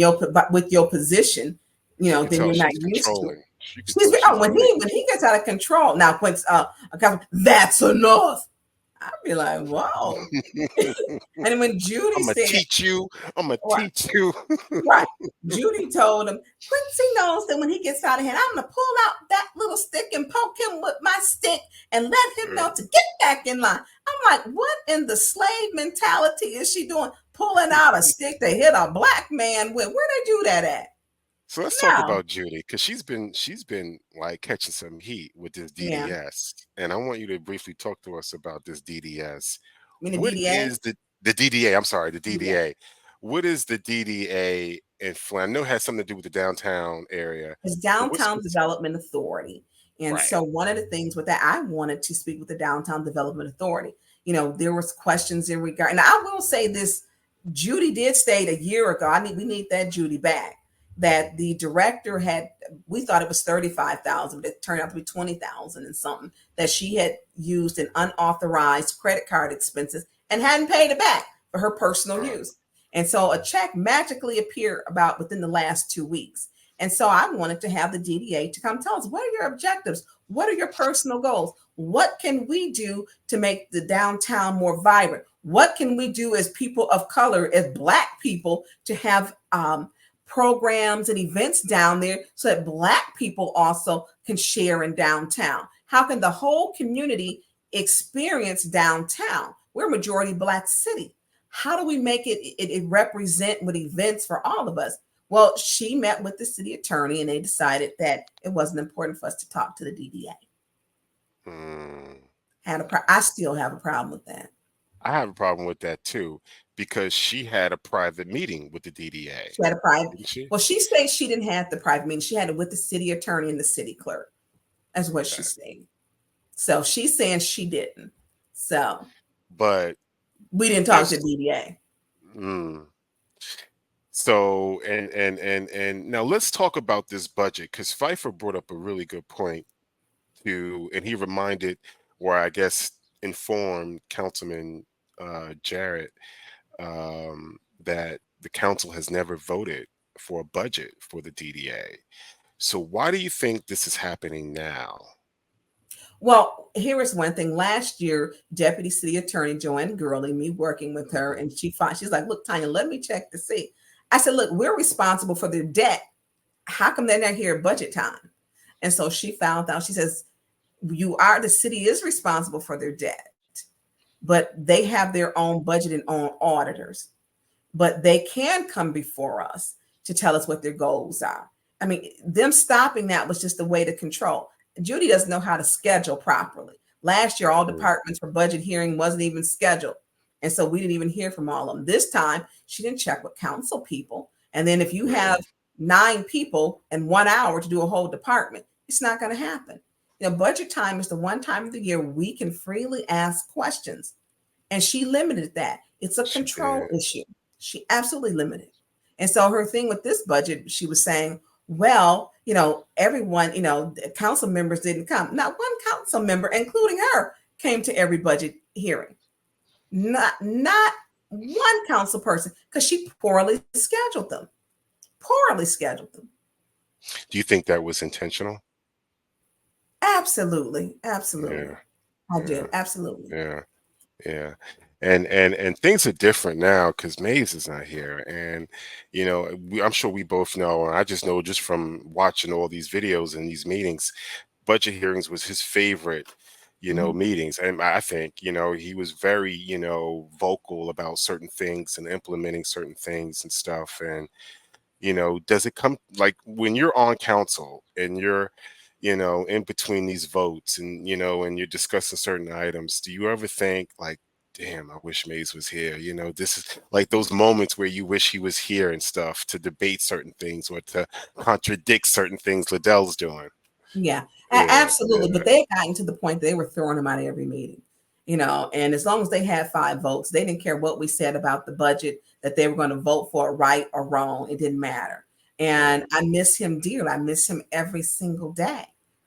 with your position, you can then tell you're not she's used to it. controlling. You can Excuse tell me. Oh, she's when really he gets out of control now, when that's enough. I'd be like, whoa. And when Judy I'm gonna said, teach you. I'm gonna right, teach you. right, Judy told him, Quincy knows that when he gets out of hand, I'm gonna pull out that little stick and poke him with my stick and let him know to get back in line. I'm like, what in the slave mentality is she doing? Pulling out a stick to hit a black man with? Where they do that at? So let's talk No. about Judy because she's been like catching some heat with this Yeah. DDS, and I want you to briefly talk to us about this DDS. I mean, the What DDA? is the DDA? I'm sorry, the Yeah. DDA. What is the DDA in Flint? I know it has something to do with the downtown area, It's but Downtown what's Development Authority. And right? so one of the things with that, I wanted to speak with the Downtown Development Authority. There was questions in regard, and I will say this, Judy did state a year ago, we need that Judy back, that the director we thought it was 35,000, but it turned out to be 20,000 and something, that she had used in unauthorized credit card expenses and hadn't paid it back for her personal use. And so a check magically appeared about within the last 2 weeks. And so I wanted to have the DDA to come tell us, what are your objectives? What are your personal goals? What can we do to make the downtown more vibrant? What can we do as people of color, as Black people, to have programs and events down there so that Black people also can share in downtown? How can the whole community experience downtown? We're a majority Black city. How do we make it represent with events for all of us? Well, she met with the city attorney and they decided that it wasn't important for us to talk to the DDA. Mm. I still have a problem with that. I have a problem with that too because she had a private meeting with the DDA, She had a private. didn't she? Well, she said she didn't have the private meeting. She had it with the city attorney and the city clerk. That's what she Okay. said. So she's saying she didn't. So But we didn't talk to there's the DDA. mm. So and now let's talk about this budget because Pfeiffer brought up a really good point too, and he reminded, or I guess informed Councilman Jarrett that the council has never voted for a budget for the DDA. So why do you think this is happening now? Well, here is one thing. Last year, Deputy City Attorney Joanne Gurley, me working with her, and she's like, look, Tonya, let me check to see. I said, look, we're responsible for their debt. How come they're not here at budget time? And so she found out, she says, the city is responsible for their debt, but they have their own budget and own auditors. But they can come before us to tell us what their goals are. I mean, them stopping that was just a way to control. Judy doesn't know how to schedule properly. Last year, all departments for budget hearing wasn't even scheduled. And so we didn't even hear from all of them. This time, she didn't check with council people. And then if you have 9 people in 1 hour to do a whole department, it's not going to happen. You know, budget time is the one time of the year we can freely ask questions. And she limited that. It's a control issue. She absolutely limited. And so her thing with this budget, she was saying, well, you know, everyone, you know, the council members didn't come. Not one council member, including her, came to every budget hearing. Not one council person, because she poorly scheduled them. Do you think that was intentional? Absolutely. Yeah. I do. Absolutely. Yeah. And things are different now because Mays is not here. And, you know, I'm sure we both know, and I just know just from watching all these videos and these meetings, budget hearings was his favorite, you know, meetings. And I think, you know, he was very, you know, vocal about certain things and implementing certain things and stuff. And, you know, does it come like when you're on council and you're, you know, in between these votes and, you know, and you're discussing certain items, do you ever think like, damn, I wish Mays was here? You know, this is like those moments where you wish he was here and stuff to debate certain things or to contradict certain things Liddell's doing. Yeah, absolutely. But they had gotten to the point they were throwing him out of every meeting, you know, and as long as they had 5 votes, they didn't care what we said about the budget that they were going to vote for, right or wrong. It didn't matter. And I miss him dearly. I miss him every single day.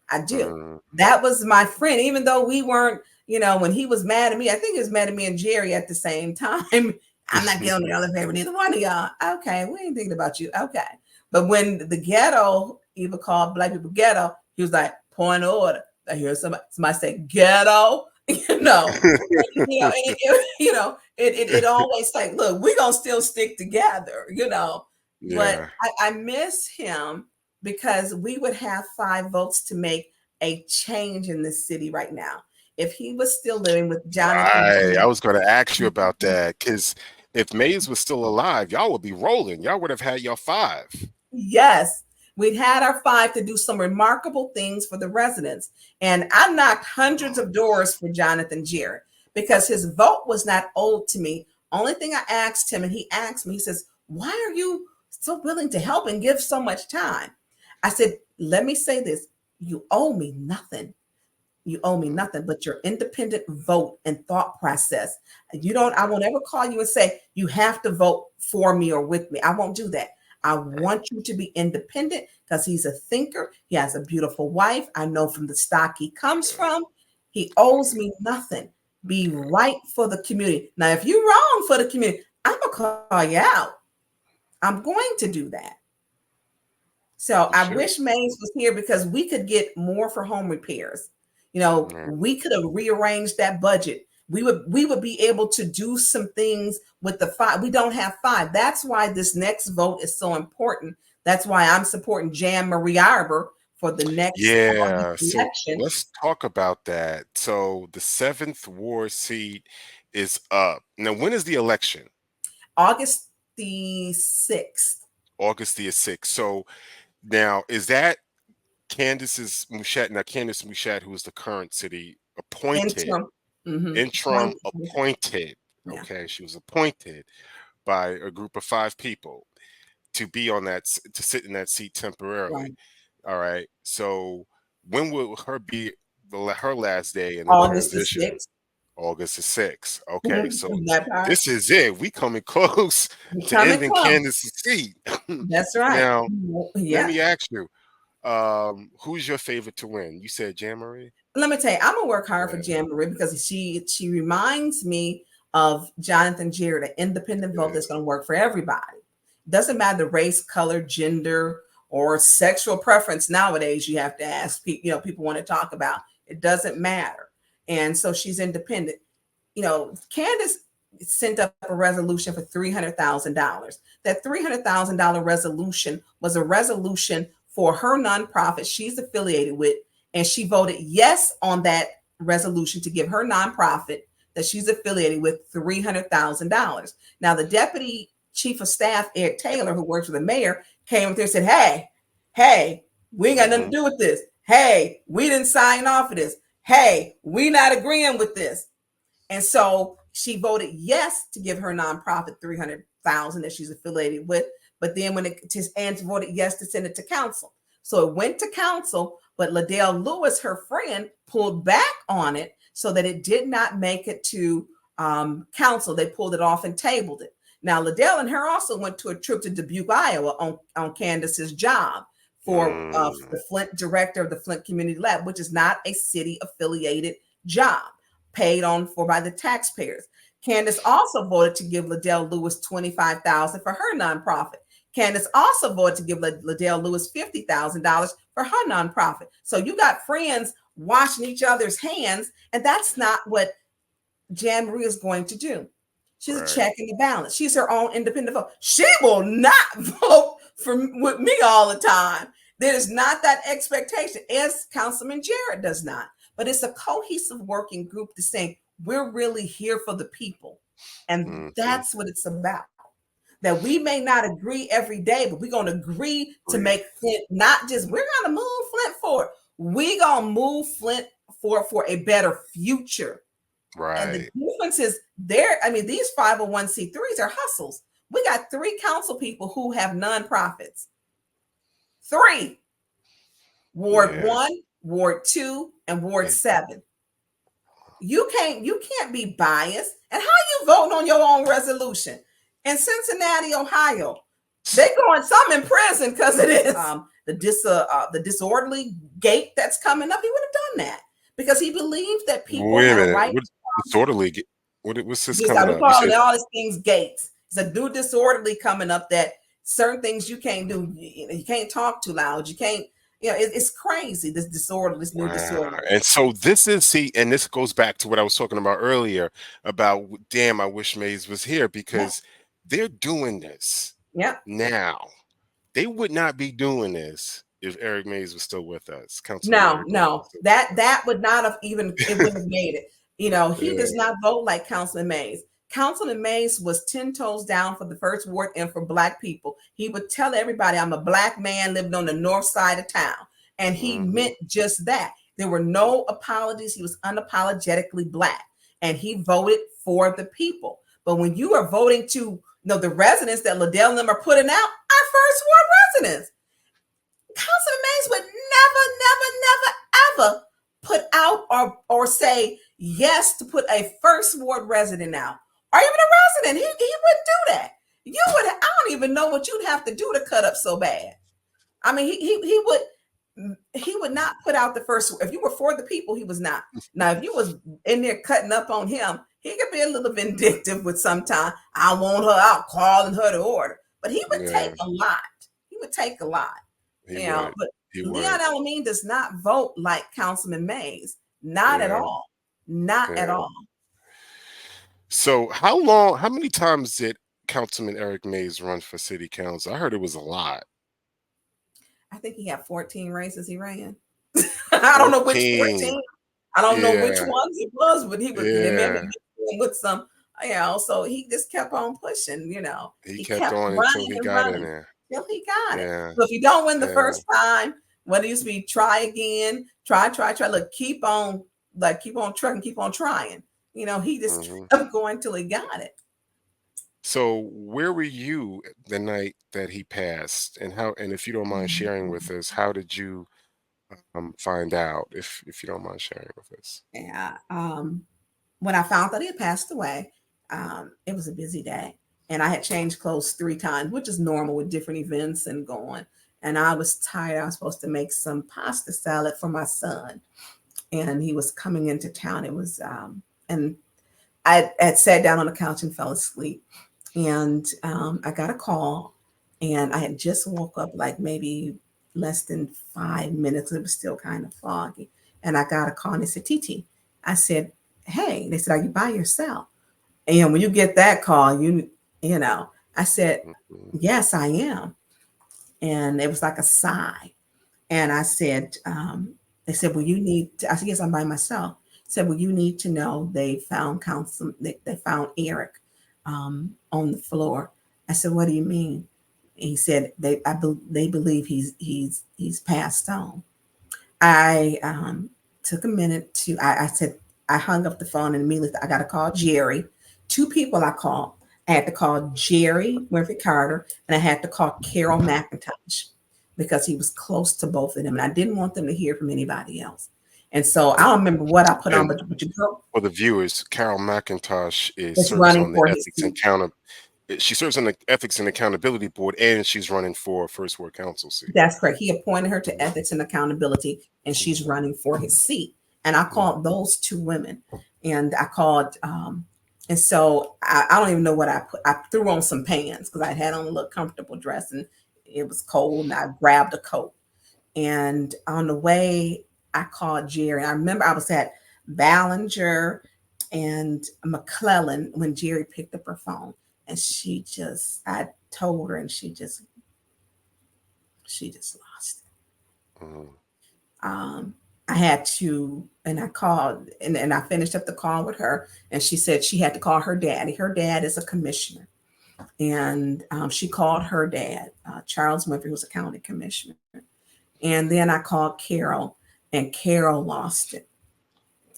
I do. That was my friend, even though we weren't, you know, when he was mad at me, I think he was mad at me and Jerry at the same time. I'm not getting on the other favor, neither one of y'all. Okay, we ain't thinking about you. Okay. But when the ghetto, Eva called black people ghetto, he was like, point of order. I hear somebody say ghetto, you know, it always like, look, we're going to still stick together, you know. But I miss him because we would have 5 votes to make a change in this city right now. If he was still living with Jonathan. I was going to ask you about that because if Mays was still alive, y'all would be rolling. Y'all would have had your 5. Yes, we'd had our 5 to do some remarkable things for the residents. And I knocked hundreds of doors for Jonathan Jarrett because his vote was not owed to me. Only thing I asked him, and he asked me, he says, why are you so willing to help and give so much time? I said, let me say this. You owe me nothing. You owe me nothing but your independent vote and thought process. I won't ever call you and say, you have to vote for me or with me. I won't do that. I want you to be independent because he's a thinker. He has a beautiful wife. I know from the stock he comes from. He owes me nothing. Be right for the community. Now, if you're wrong for the community, I'm going to call you out. I'm going to do that. So I wish Mays was here because we could get more for home repairs. You know, we could have rearranged that budget. We would be able to do some things with the 5. We don't have 5. That's why this next vote is so important. That's why I'm supporting Jan Marie Arbor for the next election. So let's talk about that. So the 7th ward seat is up. Now, when is the election? August the 6th. August the 6th. So now, is that Candace Mouchette? Now, Candace Mouchette, who is the current city appointed, interim appointed. Yeah. Okay, she was appointed by a group of 5 people to be on that, to sit in that seat temporarily. Right. All right. So when will her be her last day in the August transition? the 6th. August the 6th. Okay, so That this is it. We coming close to ending Candace's seat. That's right. Now, let me ask you, who's your favorite to win? You said Jan Marie? Let me tell you, I'm gonna work hard for Jan Marie because she reminds me of Jonathan Jarrett, an independent vote that's gonna work for everybody. Doesn't matter the race, color, gender, or sexual preference. Nowadays, you have to ask people. You know, people want to talk about. It doesn't matter. And so she's independent. You know, Candace sent up a resolution for $300,000. That $300,000 resolution was a resolution for her nonprofit she's affiliated with, and she voted yes on that resolution to give her nonprofit that she's affiliated with $300,000. Now, the deputy chief of staff, Eric Taylor, who works for the mayor, came up there and said, hey, we ain't got nothing to do with this. Hey, we didn't sign off for this. Hey, we not agreeing with this. And so she voted yes to give her nonprofit $300,000 that she's affiliated with. But then when Ann voted yes to send it to council. So it went to council, but Liddell Lewis, her friend, pulled back on it so that it did not make it to council. They pulled it off and tabled it. Now, Liddell and her also went to a trip to Dubuque, Iowa on Candace's job for the Flint director of the Flint Community Lab, which is not a city affiliated job paid on for by the taxpayers. Candace also voted to give Liddell Lewis $25,000 for her nonprofit. Candace also voted to give Liddell Lewis $50,000 for her nonprofit. So you got friends washing each other's hands, and that's not what Jan Marie is going to do. She's a check and the balance. She's her own independent vote. She will not vote with me all the time. There is not that expectation, as Councilman Jarrett does not. But it's a cohesive working group to say we're really here for the people. And that's what it's about. That we may not agree every day, but we're going to agree to make Flint not just, we're going to move Flint forward. We're going to move Flint forward for a better future. Right. And the difference is there. I mean, these 501c3s are hustles. We got 3 council people who have nonprofits. 3. Ward 1, Ward 2, and Ward 7. You can't be biased. And how are you voting on your own resolution? In Cincinnati, Ohio, they're going some in prison because it is the disorderly gate that's coming up. He would have done that because he believed that people have a right. Disorderly. What's this coming up? We call all these things gates. It's a new disorderly coming up that certain things you can't do. You can't talk too loud. You can't. You know, it's crazy. This disorder, this new disorder. And so this is and this goes back to what I was talking about earlier about. Damn, I wish Mays was here because they're doing this. Now, they would not be doing this if Eric Mays was still with us. No, that would not have even, it wouldn't have made it. You know, he does not vote like Councilman Mays. Councilman Mays was 10 toes down for the first ward and for Black people. He would tell everybody, I'm a Black man living on the north side of town. And he meant just that. There were no apologies. He was unapologetically Black. And he voted for the people. But when you are voting to the residents that Liddell and them are putting out, our first ward residents, Councilman Mays would never put out or say yes to put a first ward resident out, or even a resident. He wouldn't do that. I don't even know what you'd have to do to cut up so bad. I mean, he would not put out the first. If you were for the people, he was not. Now, if you was in there cutting up on him, he could be a little vindictive with sometime. I want her out, calling her to order. But he would take a lot. He would take a lot. But Leon Elamine does not vote like Councilman Mays. Not at all. Not at all. So how many times did Councilman Eric Mays run for city council? I heard it was a lot. I think he had 14 races he ran. I don't know which 14. I don't know which ones it was, but he was with some, so he just kept on pushing, He kept on until he got in there. Till he got it. So if you don't win the first time, what it used to be, try again, try. Look, keep on trucking, keep on trying. He just kept going till he got it. So where were you the night that he passed, and if you don't mind sharing with us, how did you find out? If you don't mind sharing with us. Yeah. When I found that he had passed away, it was a busy day, and I had changed clothes 3 times, which is normal with different events and going. And I was tired. I was supposed to make some pasta salad for my son, and he was coming into town. It was, and I had sat down on the couch and fell asleep. And I got a call, and I had just woke up like maybe less than 5 minutes. It was still kind of foggy. and I got a call and they said, Titi. I said, hey, they said, are you by yourself? And when you get that call, you know, I said, Mhm. yes, I am. And it was like a sigh. And I said, they said, well, you need to, I said, yes, I'm by myself. Said, well, you need to know they found they found Eric on the floor. I said, what do you mean? He said, they believe he's passed on. I took a minute I said, I hung up the phone and immediately I got to call Jerry. Two people I called. I had to call Jerry Winfrey Carter and I had to call Carol McIntosh because he was close to both of them. And I didn't want them to hear from anybody else. And so I don't remember what I put on, And but you go, for the viewers, Carol McIntosh it's serves running on the for his Ethics and seat. She serves on the Ethics and Accountability Board, and she's running for First Ward Council seat. That's correct. He appointed her to Mhm. ethics and accountability, and she's Mhm. running for his seat. And I Mhm. called those two women, and I called, and so I don't even know what I put. I threw on some pants because I had on a little comfortable dress, and it was cold, and I grabbed a coat. And on the way, I called Jerry. I remember I was at Ballinger and McClellan when Jerry picked up her phone, and I told her, and she just lost it. Mhm. I had to, and I called, and I finished up the call with her, and she said she had to call her daddy. Her dad is a commissioner, and she called her dad, Charles Winfrey, who's a county commissioner. And then I called Carol, and Carol lost it.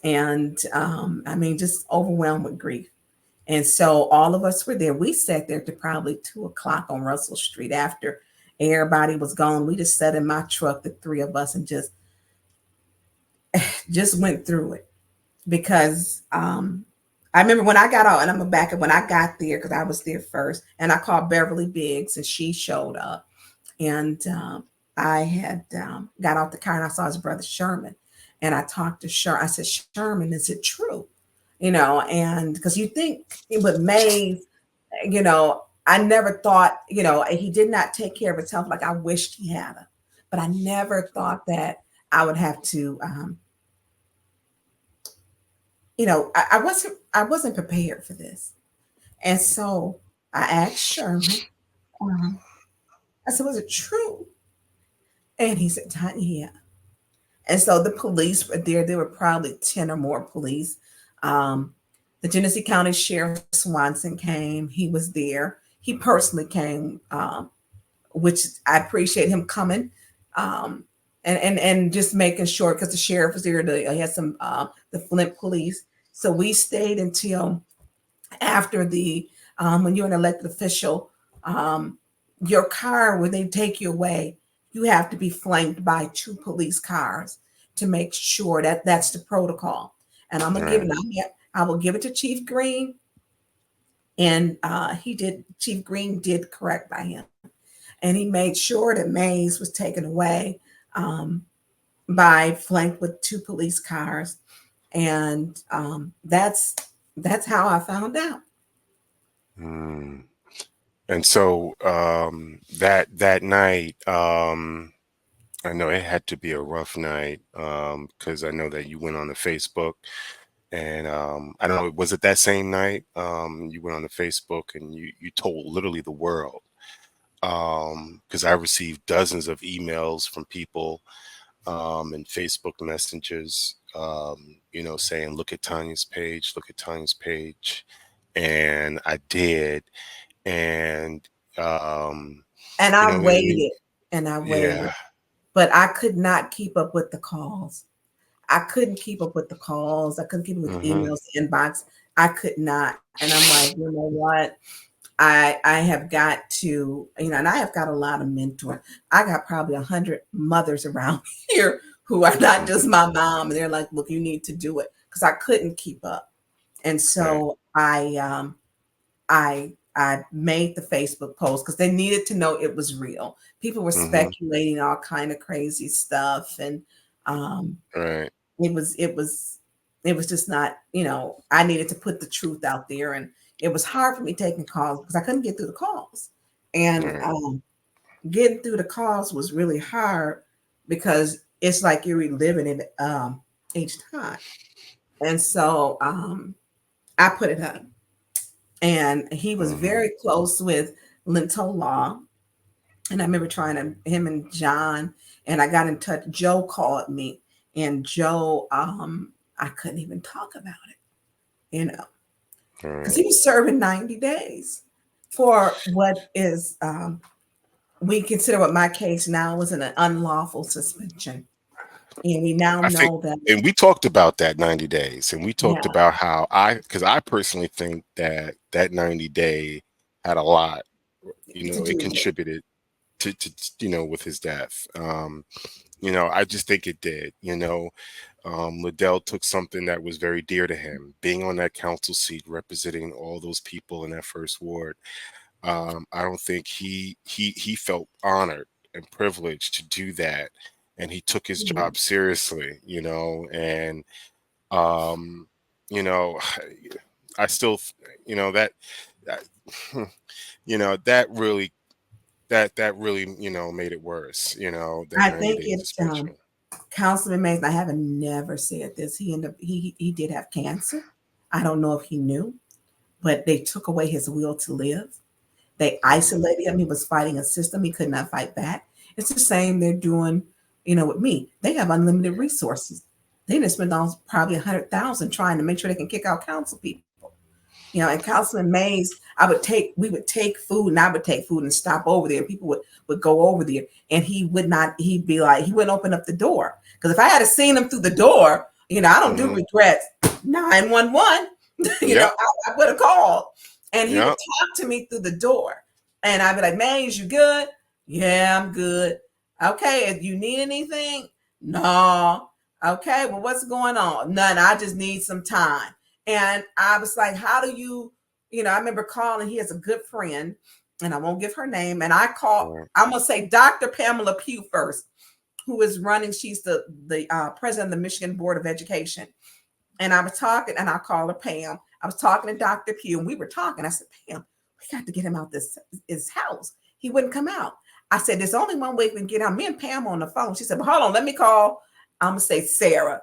And I mean, just overwhelmed with grief. And so all of us were there. We sat there to probably 2 o'clock on Russell Street after everybody was gone. We just sat in my truck, the three of us, and just went through it because I remember when I got out, and I'm gonna back up when I got there because I was there first, and I called Beverly Biggs, and she showed up, and I had got out the car and I saw his brother Sherman, and I talked to Sherman. I said, Sherman, is it true? You know, and because you think with Mays, you know, I never thought, you know, he did not take care of his health like I wished he had, but I never thought that I would have to. You know, I wasn't prepared for this. And so I asked Sherman, um, I said, was it true? And he said, Tanya, yeah. And so the police were there. There were probably 10 or more police. The Genesee County Sheriff Swanson came. He was there. He personally came, which I appreciate him coming. And just making sure because the sheriff was there. He had some the Flint police. So we stayed until after the when you're an elected official, your car when they take you away, you have to be flanked by 2 police cars to make sure that that's the protocol. And I'm gonna give Right. it. I will give it to Chief Green, and he did. Chief Green did correct by him, and he made sure that Mays was taken away by flanked with 2 police cars, and that's how I found out. Mm. And so that night, I know it had to be a rough night because I know that you went on to Facebook and I don't know, was it that same night you went on to Facebook and you told literally the world because I received dozens of emails from people and Facebook messages, you know, saying, look at Tanya's page, look at Tanya's page. And I did. And, And you I know, waited and I waited, yeah. but I could not keep up with the calls. I couldn't keep up with the calls. I couldn't keep up with the Hmm. emails, the inbox. I could not. And I'm like, you know what? I have got to, you know, and I have got a lot of mentors. I got probably 100 mothers around here who are not just my mom. And they're like, look, you need to do it because I couldn't keep up. And Right. so I made the Facebook post because they needed to know it was real. People were Hmm. speculating all kind of crazy stuff, and um, Right. it was just not. You know, I needed to put the truth out there, and it was hard for me taking calls because I couldn't get through the calls, and Right. getting through the calls was really hard because it's like you're reliving it. each time. And so I put it up. And he was very close with Linto Law. And I remember trying to, him and John, and I got in touch. Joe called me, and Joe, I couldn't even talk about it, because he was serving 90 days for what is, we consider what my case now was an unlawful suspension. And we now I think, know that, and we talked about that 90 days, and we talked yeah, about how because I personally think that that 90-day had a lot, to it do with it. contributed to with his death. I just think it did. Liddell took something that was very dear to him, being on that council seat, representing all those people in that first ward. I don't think he felt honored and privileged to do that, and he took his Mhm. job seriously. And um, you know, I still, that that really made it worse. That I 90 think day it's, suspension. Councilman Mays, I haven't never said this. He ended up, he did have cancer. I don't know if he knew, but they took away his will to live. They isolated him. He was fighting a system he could not fight back. It's the same they're doing, with me. They have unlimited resources. They didn't spend probably 100,000 trying to make sure they can kick out council people. And Councilman Mays, we would take food, and I would take food and stop over there, and people would go over there, and he'd be like, he wouldn't open up the door. Because if I had seen him through the door, I don't do regrets. 911, Yep. I would have called. And he would Yep. talk to me through the door. And I'd be like, Mays, you good? Yeah, I'm good. Okay, if you need anything? No. Okay, well, what's going on? None. I just need some time. And I was like, how do you, I remember calling, he has a good friend, and I won't give her name. And I'm going to say Dr. Pamela Pugh first, who is running, she's the president of the Michigan Board of Education. And I was talking, and I call her Pam. I was talking to Dr. Pugh, and we were talking. I said, Pam, we got to get him out his house. He wouldn't come out. I said, there's only one way we can get out. Me and Pam on the phone. She said, well, hold on, let me call, I'm going to say Sarah.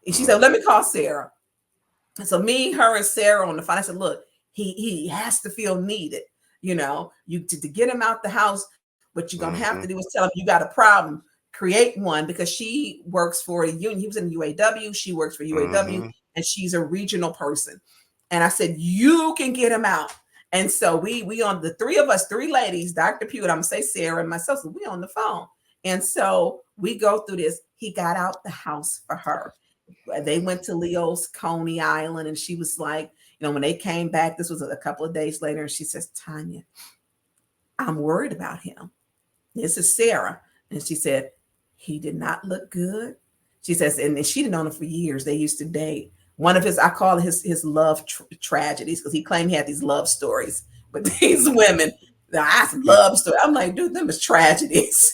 And she said, let me call Sarah. And so me, her, and Sarah on the phone. I said, look, he has to feel needed. To get him out the house, what you're going to have to do is tell him you got a problem. Create one, because she works for a union. He was in UAW. She works for UAW, and she's a regional person. And I said, you can get him out. And so we on the three of us, three ladies, Dr. Pugh, I'm going to say Sarah and myself, so we on the phone. And so we go through this. He got out the house for her. They went to Leo's Coney Island, and she was like, when they came back, this was a couple of days later, and she says, Tonya, I'm worried about him. This is Sarah. And she said, he did not look good. She says, and she'd known him for years. They used to date. One of I call it his love tragedies, because he claimed he had these love stories with these women. That's love story. I'm like, dude, them is tragedies.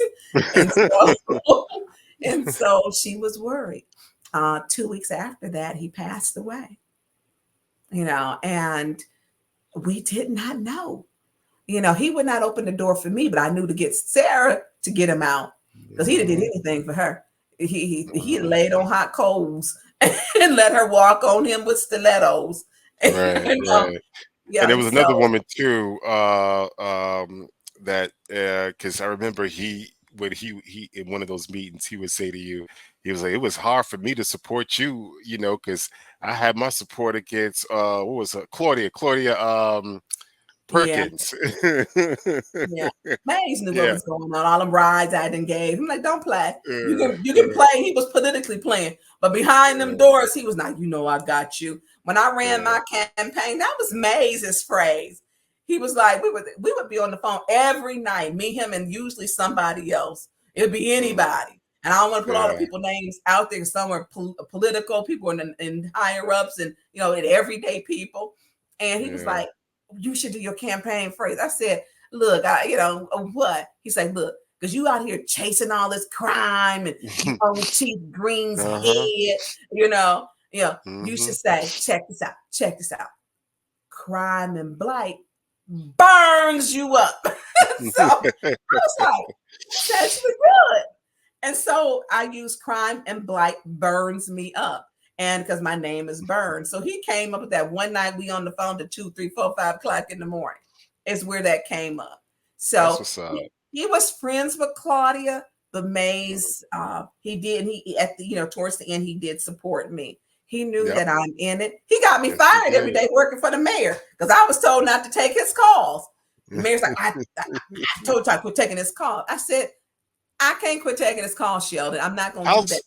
and so she was worried. 2 weeks after that, he passed away. And we did not know. He would not open the door for me, but I knew to get Sarah to get him out, because he didn't do anything for her. He laid on hot coals and let her walk on him with stilettos. Right. Yeah, and there was another woman too, that because I remember when he in one of those meetings, he would say to you, he was like, it was hard for me to support you, because I had my support against what was it, Claudia Perkins. Yeah. Mays knew what Yeah. was going on. All them rides I didn't gave. I'm like, don't play. You can play. He was politically playing, but behind them doors, he was like, I got you. When I ran my campaign, that was Mays' phrase. He was like, we would be on the phone every night, me, him, and usually somebody else. It'd be anybody. And I don't want to put all the people's names out there. Some are political people and higher ups, and and everyday people. And he was like, you should do your campaign phrase. I said, look, what? He said, look, because you out here chasing all this crime, and you on Chief Green's head, you should say, check this out. Crime and blight burns you up. So I was like, that's good. And so I use crime and blight burns me up. And because my name is Burns. So he came up with that one night we on the phone to 2, 3, 4, 5 o'clock in the morning is where that came up. That's So what's up. he was friends with Claudia, but Mays, Mm-hmm. he at the, towards the end, he did support me. He knew Yep. that I'm in it. He got me Yes, fired he every did. day working for the mayor because I was told not to take his calls. The mayor's like, I told you I quit taking his call. I said, I can't quit taking his call, Sheldon. I'm not going to do that.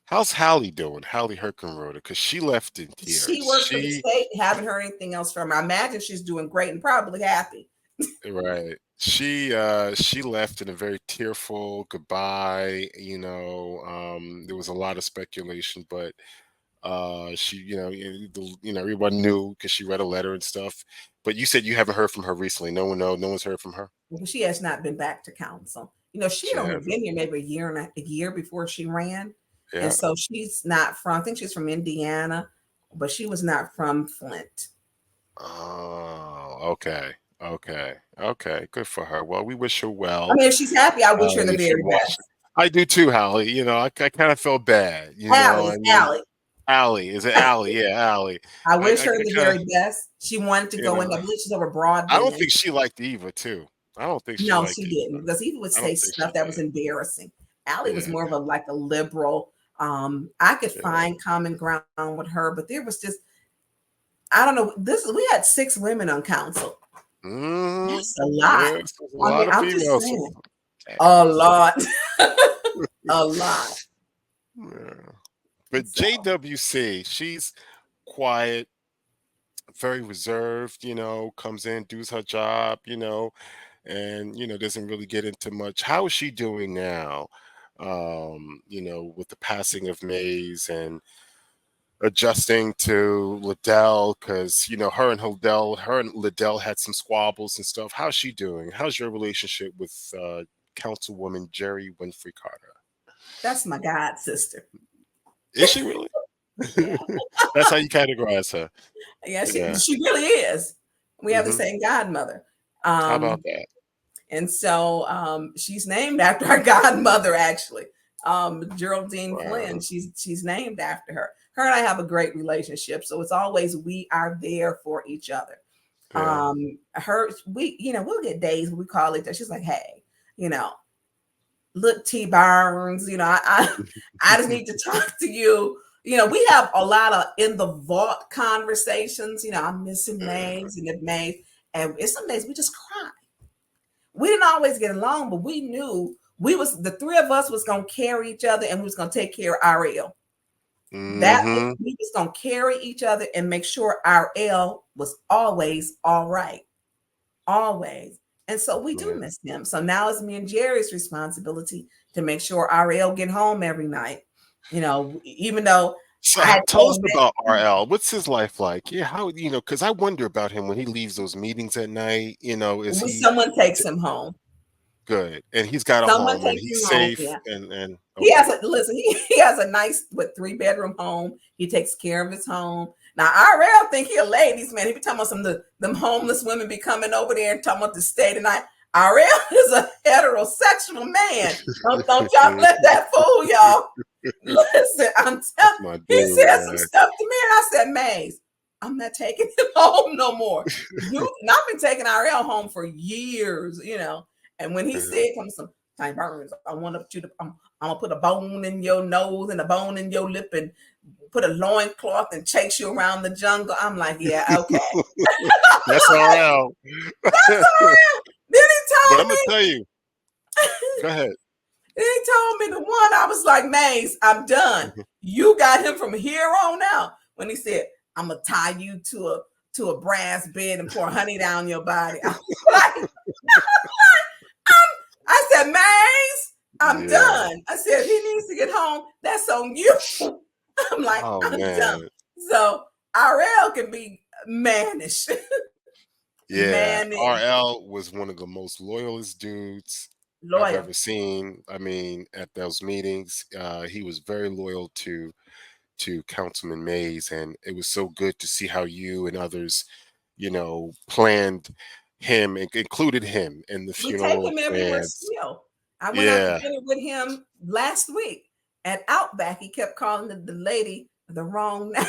How's Hallie doing? Hallie Herkenroder, because she left in tears. She works for the state. Haven't heard anything else from her. I imagine she's doing great and probably happy. Right. She left in a very tearful goodbye. There was a lot of speculation, but she, everyone knew because she read a letter and stuff. But you said you haven't heard from her recently. No one's heard from her. She has not been back to council. She had only been here maybe a year before she ran. Yeah. And so she's not from, I think she's from Indiana, but she was not from Flint. Oh, okay. Good for her. Well, we wish her well. I mean, if she's happy, I wish her the if very you watch best. it. I do too, Hallie. I kind of felt bad. Allie. Allie. Is it Allie? Yeah, Allie. I wish her the very best. She wanted to go in. I believe she's over broadband. I don't think she liked Eva too. I don't think she No, liked she Eva. didn't, because Eva would say stuff that was embarrassing. Allie was more of a liberal. I could find common ground with her, but there was just, I don't know. We had 6 women on council. That's a lot. Yes, a lot of females. A lot. A lot. Yeah. But JWC, she's quiet, very reserved, comes in, does her job, and doesn't really get into much. How is she doing now? With the passing of Mays and adjusting to Liddell, because her and Liddell had some squabbles and stuff. How's she doing? How's your relationship with Councilwoman Jerry Winfrey Carter? That's my god sister. Is she really? That's how you categorize her. Yeah, she really is. We have the same godmother. How about that? And so she's named after our godmother, actually. Geraldine Flynn. She's named after her. Her and I have a great relationship. So it's always we are there for each other. Yeah. We'll get days when we call each other. She's like, hey, look, T Barnes, I just need to talk to you. We have a lot of in the vault conversations. I'm missing Mays and if Mays, and it's some days we just cry. We didn't always get along, but we knew the 3 of us was going to carry each other and we was going to take care of RL. That we was going to carry each other and make sure RL was always all right. Always. And so we do miss him. So now it's me and Jerry's responsibility to make sure RL get home every night. Even though tell us about RL. What's his life like? Yeah, how because I wonder about him when he leaves those meetings at night. Someone takes him home. Good, and he's got a home and he's safe. And okay. He has a nice 3-bedroom home. He takes care of his home. Now RL think he a ladies man. He be talking about them homeless women be coming over there and talking about to stay tonight. RL is a heterosexual man. Don't y'all let that fool y'all. Listen, I'm telling you, he said some stuff to me, and I said, Mays, I'm not taking him home no more. I've been taking RL home for years, And when he said, "Come some Ty Burns, I want you to, I'm gonna put a bone in your nose and a bone in your lip and put a loincloth and chase you around the jungle." I'm like, yeah, okay. That's RL. That's RL. Then he told me. But I'm gonna tell you. Go ahead. Then he told me the one, I was like, Mays, I'm done. You got him from here on out. When he said, I'm gonna tie you to a brass bed and pour honey down your body. I said, Mays, I'm done. I said, if he needs to get home, that's on you. I'm like, I'm done. So RL can be mannish. Yeah, RL was one of the most loyalist dudes I've ever seen. I mean, at those meetings, he was very loyal to Councilman Mays, and it was so good to see how you and others, planned him and included him in the funeral. We take him everywhere still. I went out to dinner with him last week at Outback. He kept calling the lady the wrong name.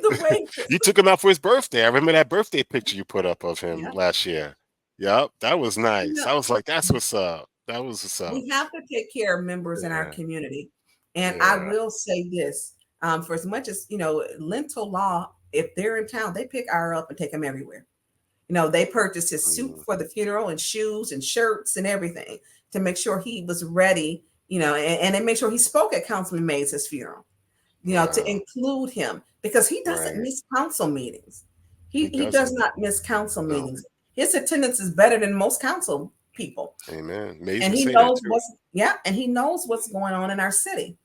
The waitress. You took him out for his birthday. I remember that birthday picture you put up of him Yeah. last year. Yep, that was nice. You know, I was like, that's what's up. That was what's up. we have to take care of members in our Yeah. community. And I Yeah. will say this, for as much as, Lentil Law, if they're in town, they pick our up and take them everywhere. They purchased his suit for the funeral and shoes and shirts and everything to make sure he was ready, and they make sure he spoke at Councilman Mays' funeral, to include him because he doesn't miss council meetings. He does not miss council meetings. His attendance is better than most council people. Amen. Mays And would he say knows that too. he knows what's going on in our city.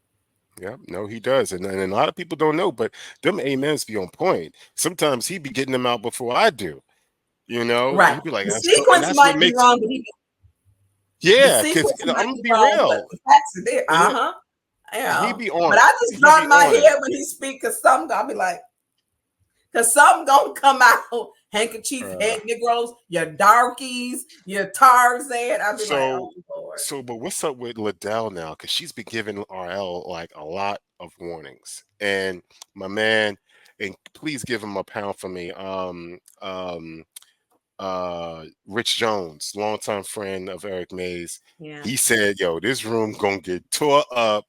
Yeah, no, he does. And a lot of people don't know, but them amens be on point. Sometimes he be getting them out before I do. Right. He'd be like, The and sequence might be wrong, but yeah, the because sequence I'm might gonna be be wrong, real. but the facts are there. And Yeah. he be on But it. I just He nod be my on it. head when he speak because some gonna be like, because some gonna come out handkerchief head Negroes, your darkies, your Tarzan. I'll be like, oh Lord. But what's up with Liddell now? Because she's been giving RL like a lot of warnings. And my man, and please give him a pound for me. Rich Jones, longtime friend of Eric Mays. Yeah. He said, yo, this room gonna get tore up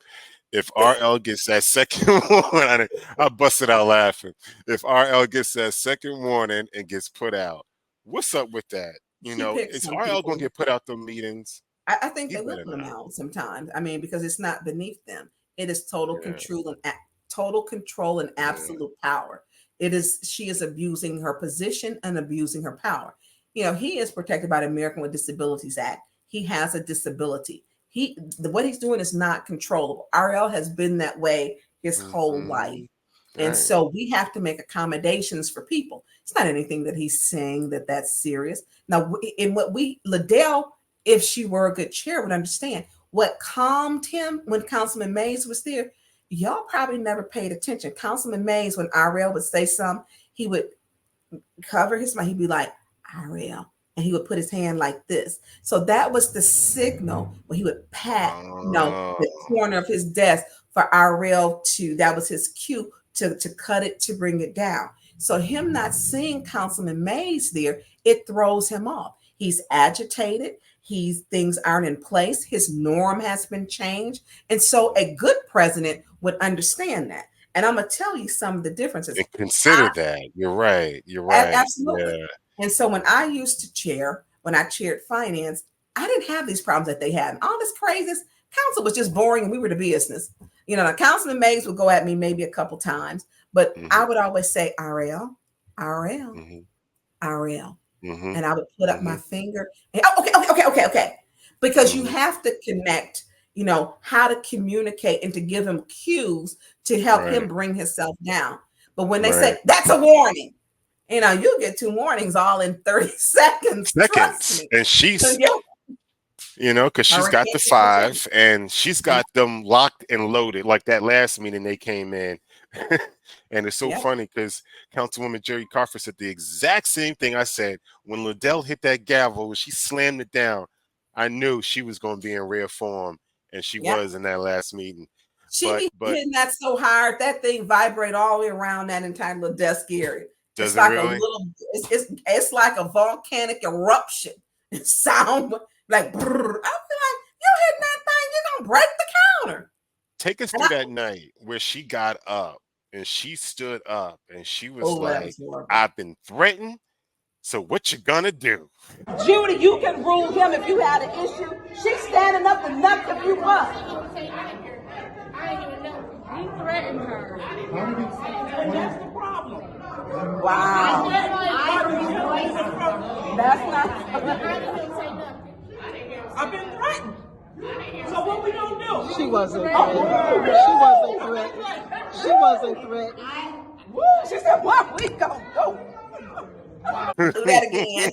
if RL gets that second warning. I busted out laughing. If RL gets that second warning and gets put out. What's up with that? She picks Is some RL people. gonna get put out the meetings? I think He they will better put them not. out sometimes. I mean, because it's not beneath them. It is total Yeah. control and absolute power. She is abusing her position and abusing her power. He is protected by the American with Disabilities Act. He has a disability. What he's doing is not controllable. RL has been that way his whole life. And Right. so we have to make accommodations for people. It's not anything that he's saying that's serious. Now, in Liddell, if she were a good chair, would understand what calmed him when Councilman Mays was there. Y'all probably never paid attention. Councilman Mays, when RL would say something, he would cover his mouth. He'd be like, RL. And he would put his hand like this. So that was the signal when he would pat, the corner of his desk for RL that was his cue to cut it, to bring it down. So him not seeing Councilman Mays there, it throws him off. He's agitated. Things aren't in place. His norm has been changed. And so a good president would understand that. And I'm going to tell you some of the differences. And consider that. You're right. Absolutely. Yeah. And so when I chaired finance, I didn't have these problems that they had. And all this craziness, council was just boring and we were the business. Now Councilman Mays would go at me maybe a couple times, but I would always say, RL. And I would put up my finger. And, okay. Because you have to connect, how to communicate and to give him cues to help him bring himself down. But when they say, that's a warning, you'll get 2 warnings all in 30 seconds. Trust me. And she's, because she's got the 5 and she's got them locked and loaded. Like that last meeting they came in. And it's so funny because Councilwoman Jerry Carfer said the exact same thing I said. When Liddell hit that gavel, when she slammed it down, I knew she was going to be in rare form. And she was in that last meeting. She be hitting that so hard, that thing vibrate all the way around that entire little desk area. Does it's like really? It's like a volcanic eruption. It sound like, brrr. I feel like you hitting that thing, you're gonna break the counter. Take us through that night where she got up and she stood up and she was like, I've been threatened. So what you gonna do? Judy, you can rule him if you had an issue. She's standing up and nothing if you want. I ain't even know. You threatened her. And that's the problem. Wow. That's not. I didn't say nothing. I've been threatened. So what we gonna do? She wasn't threatened. She wasn't threatened. Woo, she said, what we gonna do? Do that again.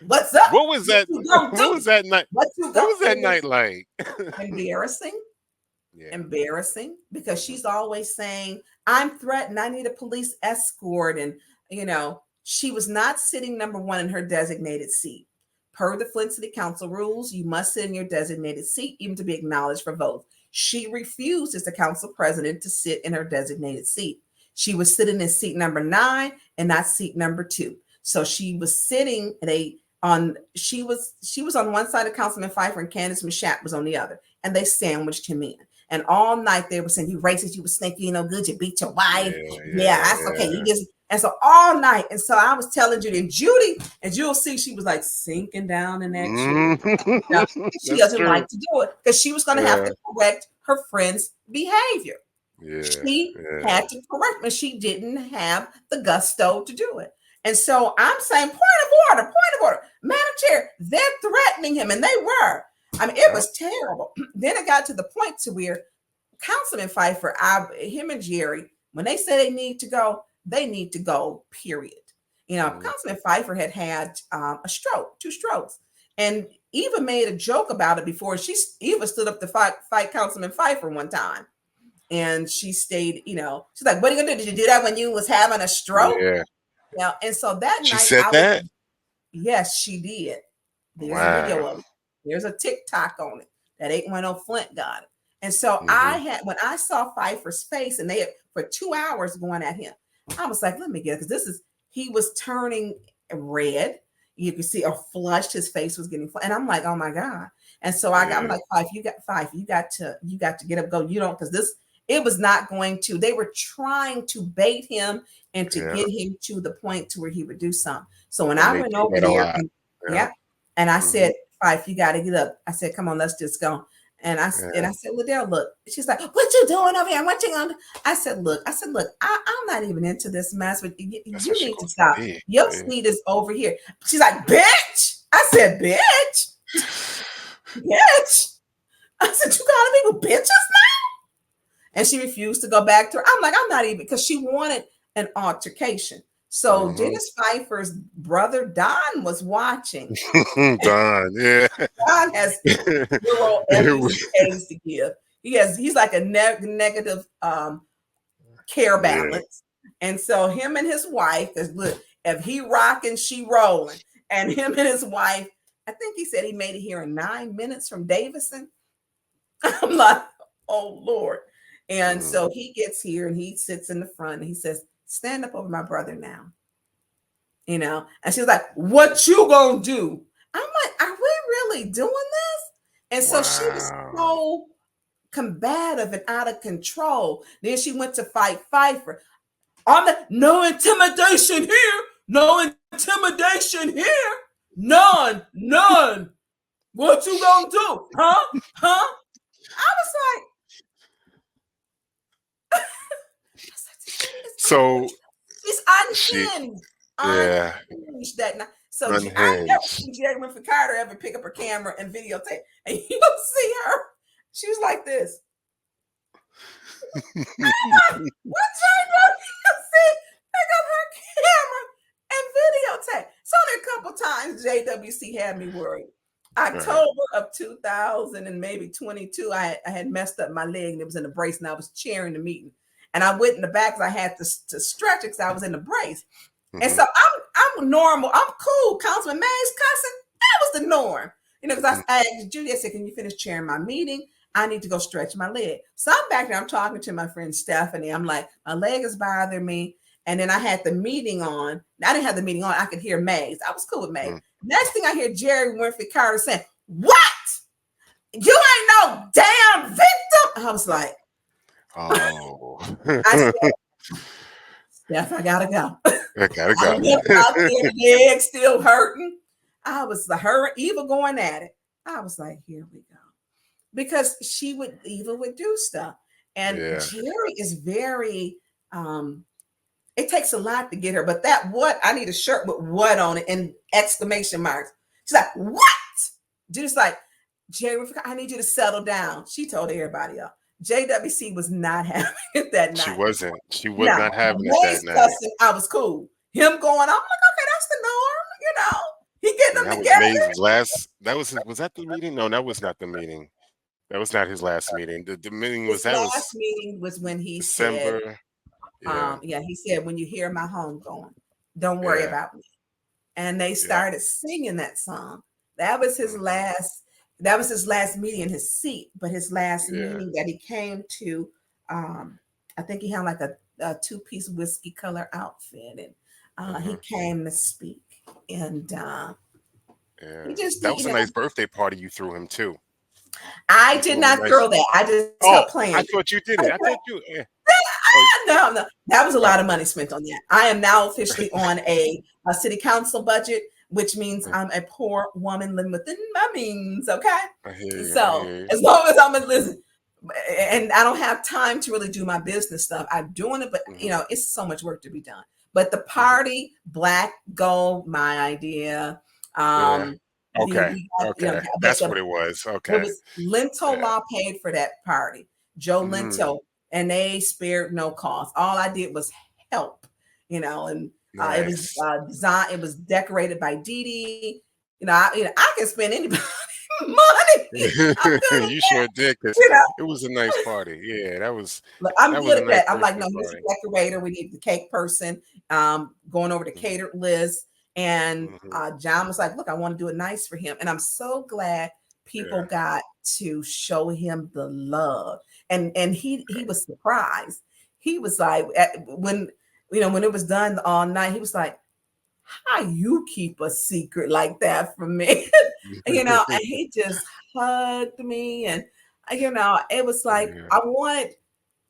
What's up? What was that? What was that night? What was that night like? Embarrassing. Embarrassing because she's always saying, I'm threatened. I need a police escort. And, she was not sitting number 1 in her designated seat. per the Flint City Council rules, you must sit in your designated seat even to be acknowledged for votes. She refused as the council president to sit in her designated seat. She was sitting in seat number 9 and not seat number 2. So she was sitting she was on one side of Councilman Pfeiffer and Candace Mashat was on the other, and they sandwiched him in. And all night they were saying, "You racist, you was sneaky, you no good, you beat your wife." That's okay. You just and so all night. And so I was telling Judy, and you'll see she was like sinking down in that chair. Now, she doesn't like to do it because she was going to have to correct her friend's behavior. She had to correct, but she didn't have the gusto to do it. And so I'm saying, point of order, Madam Chair, they're threatening him, and they were. I mean, it was terrible. Then it got to the point to where Councilman Pfeiffer, him and Jerry, when they say they need to go, period. You know, Councilman Pfeiffer had a stroke, 2 strokes. And Eva made a joke about it before. Eva stood up to fight Councilman Pfeiffer one time. And she stayed, you know, she's like, "What are you going to do? Did you do that when you was having a stroke?" Yeah. And so that night, she said that? Yes, she did. There's a video of it. There's a TikTok on it that 810 Flint got it. And so when I saw Pfeiffer's face and they had for 2 hours going at him, I was like, let me get it. Because he was turning red. You could see or flushed, his face was getting flushed. And I'm like, oh my God. And so I'm like, Pfeiffer, you got to get up, go. You don't, because it was not going to, they were trying to bait him and to get him to the point to where he would do something. So when I went over there, and I said, Pfeiffer, you got to get up. I said, come on, let's just go. And I said, Liddell, look. She's like, what you doing over here? What you gonna do? I said, look, I'm not even into this mess, but you need to stop. Your seat is over here. She's like, bitch. I said, bitch. Bitch. I said, you calling people bitches now? And she refused to go back to her. I'm like, I'm not even, because she wanted an altercation. So Dennis Pfeiffer's brother Don was watching. Don has zero evidence to give. He's like a negative care balance. And so him and his wife if he rocking, she rolling. And him and his wife, I think he said he made it here in 9 minutes from Davison. I'm like, oh Lord. And so he gets here and he sits in the front and he says, stand up over my brother now. You know, and she was like, what you gonna do? I'm like, are we really doing this? And so she was so combative and out of control. Then she went to fight Pfeiffer. No intimidation here. No intimidation here. None. What you gonna do? Huh? I was like, so she's unhinged. Unhinged that night. So I never seen Jerry Winfrey Carter ever pick up her camera and videotape. And you'll see her. She was like this. What Jerry see? Pick up her camera and videotape. So a couple times JWC had me worried. October of 2000 and maybe 22, I had messed up my leg and it was in a brace and I was chairing the meeting. And I went in the back because I had to stretch it because I was in the brace. And so I'm normal. I'm cool. Councilman Mays cussing. That was the norm. You know, because I asked Judy, I said, can you finish chairing my meeting? I need to go stretch my leg. So I'm back there. I'm talking to my friend Stephanie. I'm like, my leg is bothering me. And then I had the meeting on. I didn't have the meeting on. I could hear Mays. I was cool with Mays. Next thing I hear Jerry Winfrey Carter saying, what? You ain't no damn victim. I was like, oh. I said, Steph, I gotta go. I gotta go. Out there, leg still hurting. I was her, Eva going at it. I was like, here we go. Because Eva would do stuff. And Jerry is very, it takes a lot to get her. But that what, I need a shirt with what on it and exclamation marks. She's like, what? Just like, Jerry, I need you to settle down. She told everybody else. JWC was not having it that night. She wasn't. She was not having it that night. I was cool. Him going, I'm like, okay, that's the norm. You know, he getting them together. Was that the meeting? No, that was not the meeting. That was not his last meeting. The meeting was meeting was when he December. Said, he said, when you hear my home going, don't worry about me. And they started singing that song. That was his Mhm. last. That was his last meeting in his seat. But his last Yeah. meeting that he came to, I think he had like a two-piece whiskey color outfit, and he Mhm. came to speak. And he Yeah. just That did, was a nice birthday party you threw him too. I You did threw him a not nice. throw that. I just Oh, helped plan I it. thought you did it. I thought you. Yeah. Oh, No, no, that was a lot oh. of money spent on that. I am now officially on a city council budget, which means I'm a poor woman living within my means. Okay, I hear you. I so hear you. as long as I'm a listen, and I don't have time to really do my business stuff. I'm doing it, but Mhm. it's so much work to be done. But the Mhm. party, black gold, my idea. Yeah. Um, Okay. we got, Okay. but That's what it was. it Okay. was Lento Yeah. Law paid for that party. Joe Mm, Lento, and they spared no cost. All I did was help, and it was nice. designed. It was decorated by Dee Dee. I can spend any money. I'm good at You that. sure did, because You know, it was a nice party. Yeah, Look, I'm that was good a at nice that. I'm like, birthday no, here's party. the decorator. We need the cake person. Going over the Mhm. catered list. And Mhm. John was like, look, I want to do it nice for him. And I'm so glad people Yeah. got to show him the love. And he was surprised. He was like, when it was done all night, he was like, how you keep a secret like that from me? And he just hugged me. And it was like Yeah. I wanted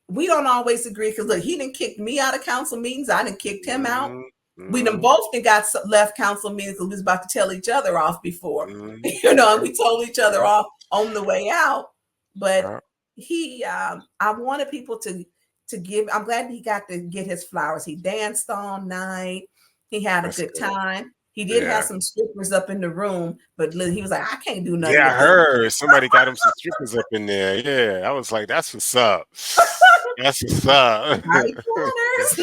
we don't always agree because look, he didn't kick me out of council meetings. I didn't kicked him out. Mhm. We done Mhm. both done got left council meetings because we was about to tell each other off before, Mhm. and we told each other Yeah. off on the way out. But Yeah. I wanted people to give. I'm glad he got to get his flowers. He danced all night. He had a That's good good. time. He did have Yeah. some strippers up in the room, but he was like, I can't do nothing Yeah, I with this. heard somebody got him some strippers up in there. Yeah, I was like, that's what's up. That's what's up. Party planners.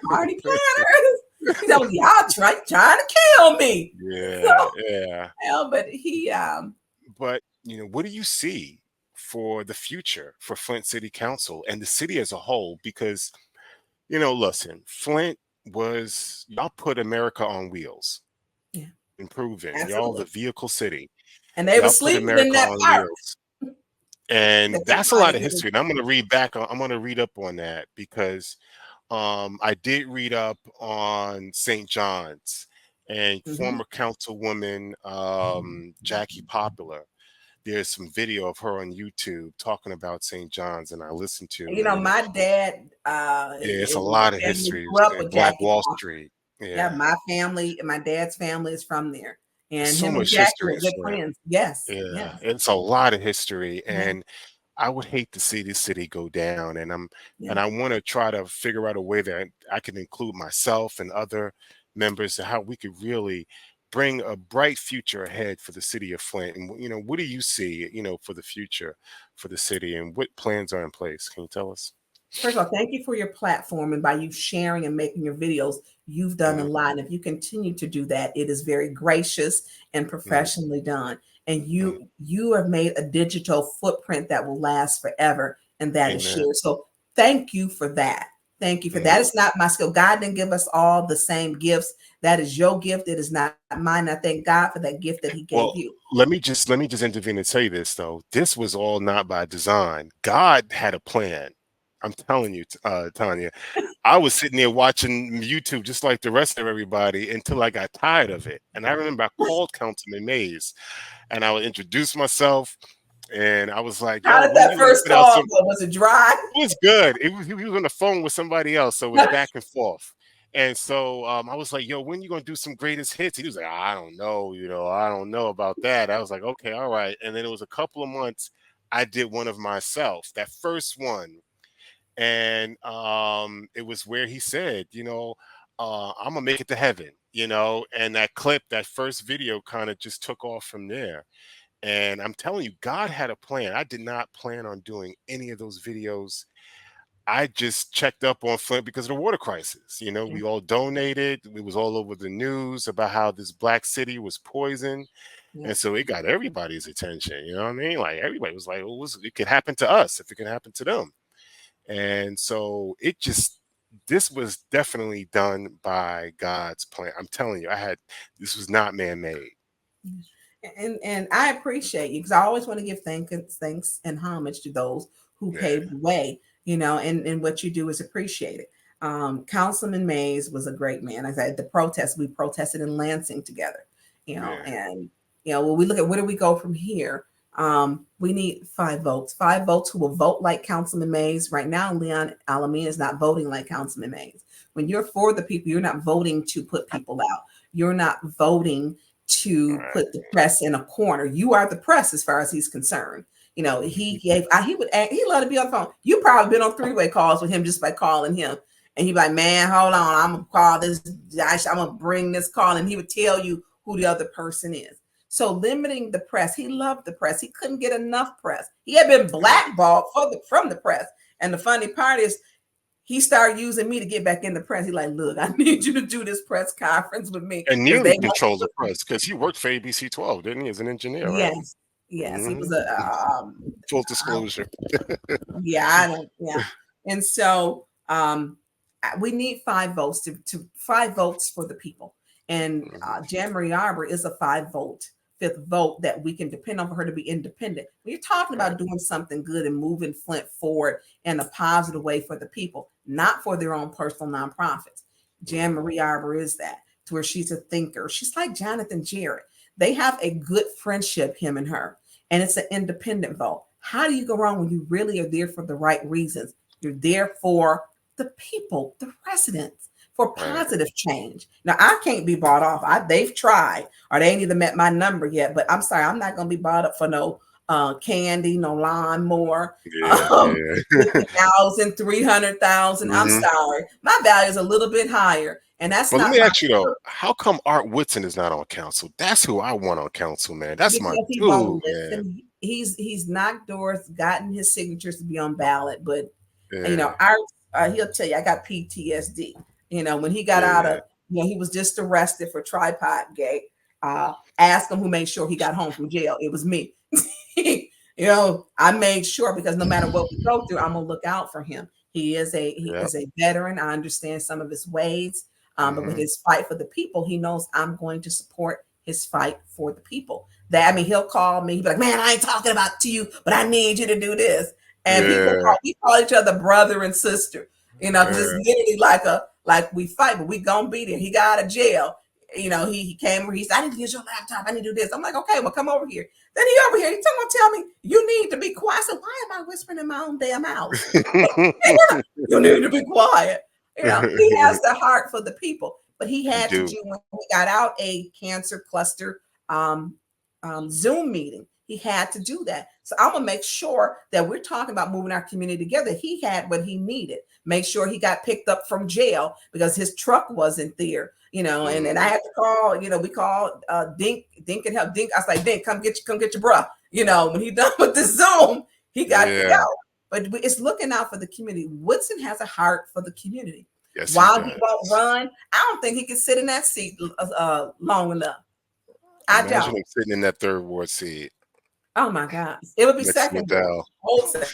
Party planners. He's like, y'all trying to kill me. Yeah, So, yeah. but he But, what do you see for the future for Flint City Council and the city as a whole? Because, listen, Flint was, y'all put America on wheels, yeah, improving. Y'all the absolutely. vehicle city. And they were Y'all put sleeping in America that on park wheels. that And they're that's a trying lot to of get history. And into. I'm gonna read up on that because I did read up on St. John's and Mhm. former councilwoman Jackie Popular. There's some video of her on YouTube talking about St. John's, and I listened to, and My dad, yeah, it's a my lot of family history grew up and with Black Jackie Wall Palmer. Street. Yeah, Yeah, my family, my dad's family is from there, there's and so him and much Jackie history are in good Flint. friends. Yes, Yeah, yes, it's a lot of history, yeah, and I would hate to see this city go down. yeah. And I want to try to figure out a way that I can include myself and other members to how we could really bring a bright future ahead for the city of Flint. And what do you see, for the future for the city, and what plans are in place? Can you tell us? First of all, thank you for your platform. And by you sharing and making your videos, you've done a Mhm, lot. And if you continue to do that, it is very gracious and mhm, professionally done. And mhm. you have made a digital footprint that will last forever, and that is Amen. shared. So thank you for that. Thank you for that. Mhm. It's not my skill. God didn't give us all the same gifts. That is your gift. It is not mine. I thank God for that gift that He gave Well, you. let me just intervene and tell you this though. This was all not by design. God had a plan. I'm telling you, Tanya. I was sitting there watching YouTube just like the rest of everybody until I got tired of it. And I remember I called Councilman Mays and I would introduce myself and I was like, How yo, did when that you gonna first put out call some. go? Was it dry? It was good. He was on the phone with somebody else, so it was back and forth. And so I was like, "Yo, when you gonna do some greatest hits?" He was like, "I don't know, I don't know about that." I was like, "Okay, all right." And then it was a couple of months. I did one of myself, that first one, and it was where he said, "I'm gonna make it to heaven," and that clip, that first video, kind of just took off from there. And I'm telling you, God had a plan. I did not plan on doing any of those videos. I just checked up on Flint because of the water crisis. Yeah, We all donated. It was all over the news about how this black city was poisoned. yeah. And so it got everybody's attention. You know what I mean? Like everybody was like, well, it could happen to us if it can happen to them. And so it just this was definitely done by God's plan. I'm telling you, this was not man-made. And I appreciate you because I always want to give thanks and homage to those who Yeah, paved the way, and what you do is appreciated. Councilman Mays was a great man. As I said, the protest, we protested in Lansing together, yeah, and when we look at where do we go from here, we need 5 votes who will vote like Councilman Mays. Right now, Leon Alameda is not voting like Councilman Mays. When you're for the people, you're not voting to put people out. You're not voting to right. put the press in a corner. You are the press as far as he's concerned. He loved to be on the phone. You probably been on 3-way calls with him just by calling him. And he'd be like, man, hold on, I'm gonna call this, I'm gonna bring this call. And he would tell you who the other person is. So limiting the press, he loved the press. He couldn't get enough press. He had been blackballed from the press. And the funny part is he started using me to get back in the press. He's like, look, I need you to do this press conference with me. And nearly controlled the press because he worked for ABC 12, didn't he, as an engineer, right? Yes, he was Full disclosure. Yeah. And so we need 5 votes to 5 votes for the people. And Jan Marie Arbor is a 5th vote that we can depend on for her to be independent. When you're talking about doing something good and moving Flint forward in a positive way for the people, not for their own personal nonprofits. Jan Marie Arbor is that, to where she's a thinker. She's like Jonathan Jarrett. They have a good friendship, him and her, and it's an independent vote. How do you go wrong when you really are there for the right reasons? You're there for the people, the residents, for positive change. Now, I can't be bought off. They've tried, or they ain't even met my number yet, but I'm sorry, I'm not going to be bought up for no candy, no lawnmower, 50,000, 300,000. I'm sorry. My value is a little bit higher. And that's But not let me ask you though, how come Art Whitson is not on council? That's who I want on council, man. That's my he dude, won't man. listen. He's knocked doors, gotten his signatures to be on ballot, but Yeah. he'll tell you, I got PTSD. When he got out of, he was just arrested for tripod gate. Ask him who made sure he got home from jail. It was me. I made sure, because no matter what we go through, I'm gonna look out for him. He is a veteran. I understand some of his ways, but with his fight for the people, he knows I'm going to support his fight for the people. He'll call me. He'll be like, "Man, I ain't talking about to you, but I need you to do this." And we call each other brother and sister, because it's literally like we fight, but we gonna beat him. He got out of jail. He came over. He said, "I need to use your laptop. I need to do this." I'm like, "Okay, well, come over here." Then he over here. He's gonna tell me, "You need to be quiet." I said, "Why am I whispering in my own damn house?" You need to be quiet. He has the heart for the people, but he had to do, when we got out a cancer cluster Zoom meeting. He had to do that. So I'm gonna make sure that we're talking about moving our community together. He had what he needed. Make sure he got picked up from jail because his truck wasn't there. And then I had to call. We called Dink. Dink could help. Dink, I was like, "Dink, come get your bruh." When he done with the Zoom, he got to go. But it's looking out for the community. Woodson has a heart for the community. Yes, While he won't run, I don't think he can sit in that seat long enough. Imagine him sitting in that 3rd ward seat. Oh my God! It would be second ward.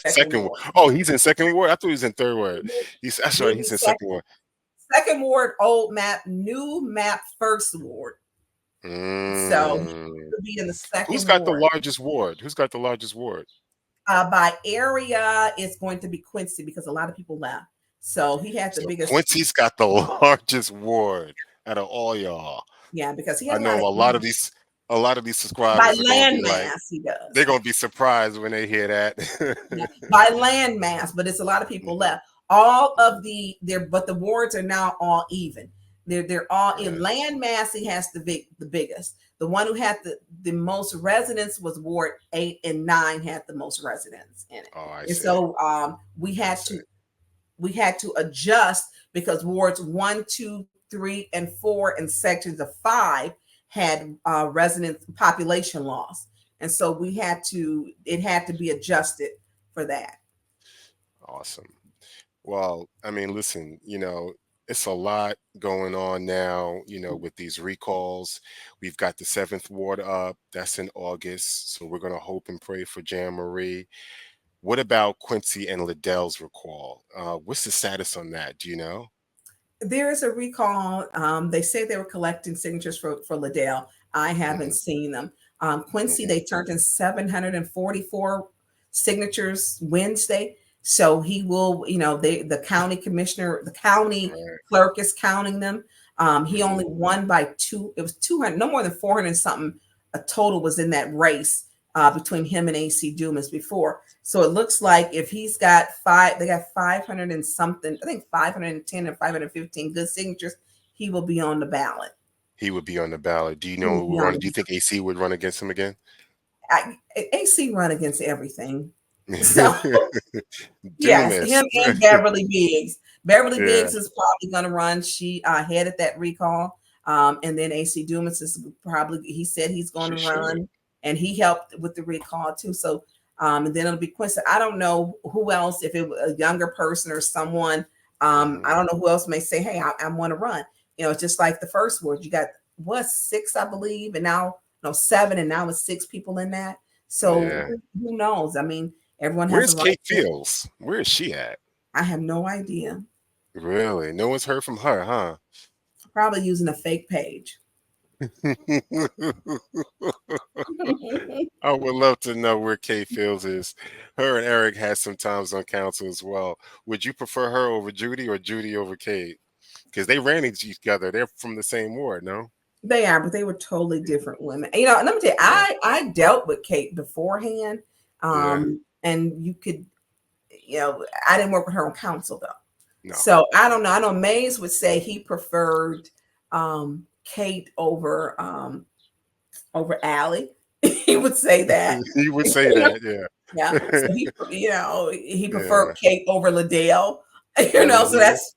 Second ward. Oh, he's in 2nd ward. I thought he was in 3rd ward. That's right. He's in 2nd ward. 2nd ward, old map, new map, 1st ward. So he could be in the 2nd. Who's got the largest ward? By area, it's going to be Quincy because a lot of people left. So he had the biggest. Quincy's got the largest ward out of all y'all. Yeah, because he. I know a lot of these subscribers by land mass, he does. They're gonna be surprised when they hear that. By land mass, but it's a lot of people left. All of but the wards are now all even. They're all in land mass. He has the biggest. The one who had the most residents was Ward 8 and 9 had the most residents in it. Oh, I and see. So we had to adjust because wards 1, 2, 3, and 4 and sections of 5 had resident population loss, and so it had to be adjusted for that. Awesome. Well, listen, it's a lot going on now, with these recalls. We've got the 7th ward up. That's in August. So we're going to hope and pray for Jan Marie. What about Quincy and Liddell's recall? What's the status on that? Do you know? There is a recall. They say they were collecting signatures for Liddell. I haven't seen them. Quincy, they turned in 744 signatures Wednesday. So he will, the county commissioner, the county clerk is counting them. He only won by it was 200, no more than 400 something. A total was in that race between him and AC Dumas before. So it looks like if he's got they got 500 and something, I think 510 or 515 good signatures, he will be on the ballot. He would be on the ballot. Do you know who would run? Do you think AC would run against him again? AC run against everything. So yes, him and Beverly Biggs. Beverly Biggs is probably going to run. She headed that recall. And then AC Dumas is probably, he said he's going to run, and he helped with the recall too. So, and then it'll be Quincy. I don't know who else, if it was a younger person or someone, I don't know who else may say, hey, I want to run. It's just like the first word. You got 6, I believe, and now 7, and now it's 6 people in that. So who knows? I mean, everyone has. Where's Kate Fields? Where is she at? I have no idea. Really? No one's heard from her, huh? Probably using a fake page. I would love to know where Kate Fields is. Her and Eric had some times on council as well. Would you prefer her over Judy or Judy over Kate? Because they ran into each other. They're from the same ward, no? They are, but they were totally different women. And let me tell you, I dealt with Kate beforehand. And you could, I didn't work with her on council though. No. So I don't know. I know Mays would say he preferred Kate over Allie. He would say that. He would say that, yeah. Yeah. So he preferred Kate over Liddell. So that's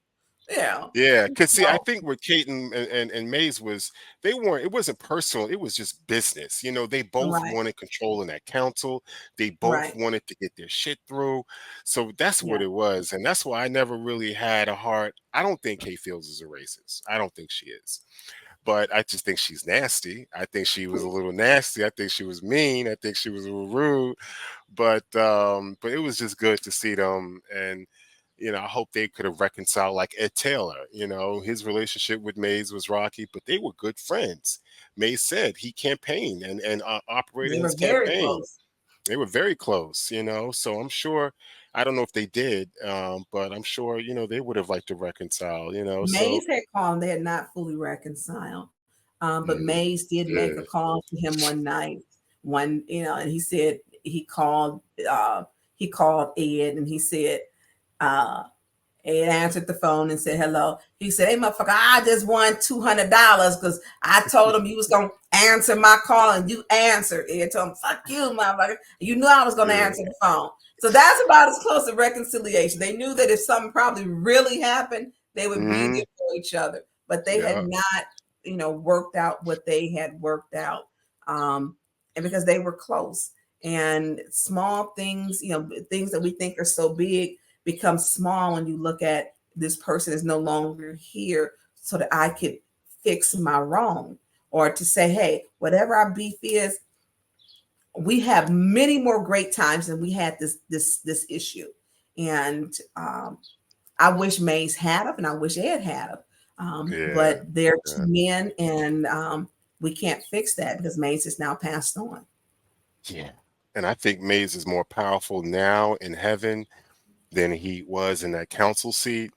Yeah, because see, I think with Kate and Mays it wasn't personal, it was just business. They both wanted control in that council. They both wanted to get their shit through. So that's what it was. And that's why I never really had a heart. I don't think Kate Fields is a racist. I don't think she is. But I just think she's nasty. I think she was a little nasty. I think she was mean. I think she was a little rude. But it was just good to see them. And I hope they could have reconciled, like Ed Taylor. His relationship with Mays was rocky, but they were good friends. Mays said he campaigned and operated his campaign. They were very close, So I'm sure, I don't know if they did, but I'm sure, they would have liked to reconcile, Mays had called, they had not fully reconciled. But Mays did make a call to him one night, and he said he called Ed, and he said, Ed answered the phone and said hello. He said, hey, motherfucker, I just won $200 because I told him you was going to answer my call and you answered. Ed told him, fuck you, motherfucker. You knew I was going to answer the phone. So that's about as close to reconciliation. They knew that if something probably really happened, they would be there for each other. But they had not, worked out what they had worked out. And because they were close. And small things, things that we think are so big, become small when you look at this person is no longer here so that I could fix my wrong, or to say, hey, whatever our beef is, we have many more great times than we had this issue. And I wish Mays had them, and I wish Ed had them. But they're two men, and we can't fix that because Mays is now passed on. Yeah. And I think Mays is more powerful now in heaven than he was in that council seat.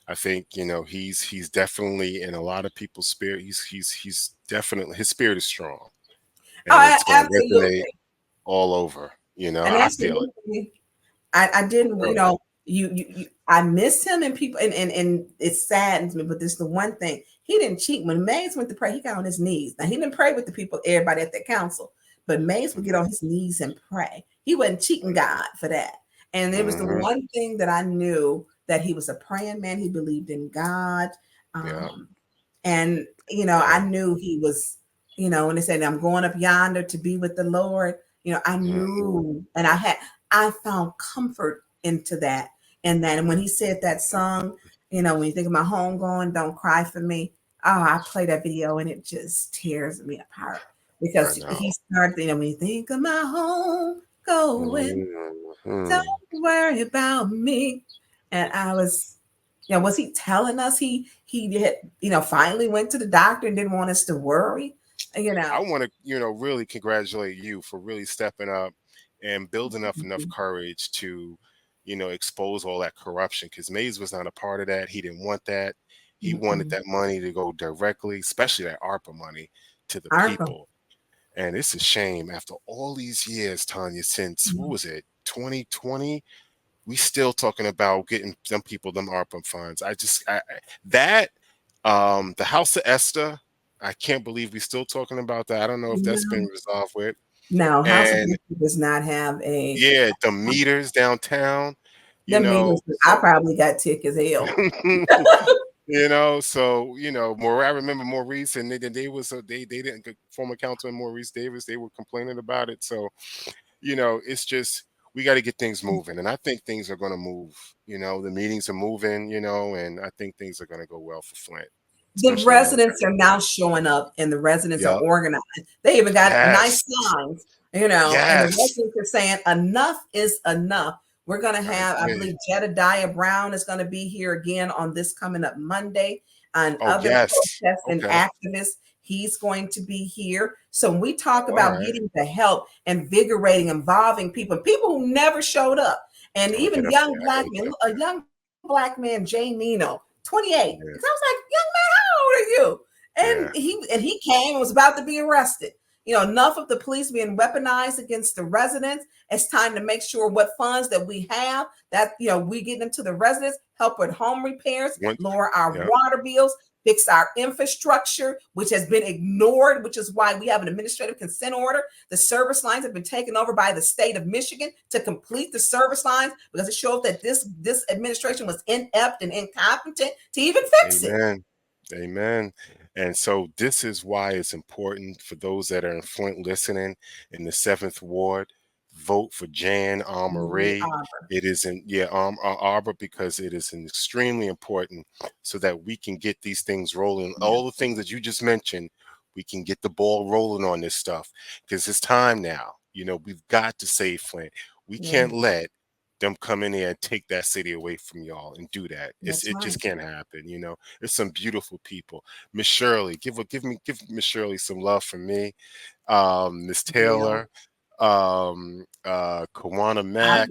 I think, he's definitely in a lot of people's spirit. He's definitely, his spirit is strong. And it's going to resonate all over, I feel it. I didn't, I miss him, and people, and it saddens me, but this is the one thing. He didn't cheat. When Mays went to pray, he got on his knees. Now, he didn't pray with the people, everybody at the council, but Mays would get on his knees and pray. He wasn't cheating God for that. And it was the one thing that I knew, that he was a praying man. He believed in God. And, I knew he was, when they said, I'm going up yonder to be with the Lord, I knew, and I found comfort into that. And then when he said that song, when you think of my home going, don't cry for me. Oh, I play that video and it just tears me apart, because he started, when you think of my home going, don't worry about me. And I was You know, was he telling us he had, you know, finally went to the doctor and didn't want us to worry? You I know. want to, really congratulate you for really stepping up and building up enough courage to, expose all that corruption. Because Mays was not a part of that. He didn't want that. He wanted Mm-mm. that money to go directly, especially that ARPA money, to the ARPA. people. And it's a shame after all these years, Tonya, since what was it, 2020? We still talking about getting some people them ARPA funds. That the House of Esther, I can't believe we still talking about that. I don't know if that's been No, resolved with. no, House of And History does not have a yeah, the meters downtown, them meters. I so probably got tick as hell. more I remember Maurice and they was they didn't former Councilman Maurice Davis, they were complaining about it. So it's just we got to get things moving, and I think things are going to move. The meetings are moving, and I think things are going to go well for Flint, The especially now. residents are now showing up and the residents are Yep. organized. They even got nice Yes. signs, you know, and the Yes. residents are saying enough is enough. We're going to I have, I agree. believe, Jedediah Brown is going to be here again on this coming up Monday, and Oh other yes. protests and Okay. activists. He's going to be here. So when we talk All about right. getting the help, invigorating, involving people who never showed up, and Oh, get even up young there. I black gotta men, get up a there. young black man, Jay Nino, 28. Yeah. Because I was like, young man, how old are you? Yeah. And he came and was about to be arrested. You know, enough of the police being weaponized against the residents. It's time to make sure what funds that we have that we get them to the residents, help with home repairs, Once. lower our Yeah. water bills, fix our infrastructure, which has been ignored, which is why we have an administrative consent order. The service lines have been taken over by the state of Michigan to complete the service lines because it showed that this administration was inept and incompetent to even fix it. Amen. Amen. And so this is why it's important for those that are in Flint listening in the 7th Ward, vote for Jan Armory. It is in Arbor, because it is extremely important so that we can get these things rolling. All the things that you just mentioned, we can get the ball rolling on this stuff because it's time now. We've got to save Flint. We Yeah, can't let them come in here and take that city away from y'all and do that. that's It right. just can't happen. There's some beautiful people. Miss Shirley, give Miss Shirley some love from me. Miss Yeah. Taylor, Kawana I, Mack,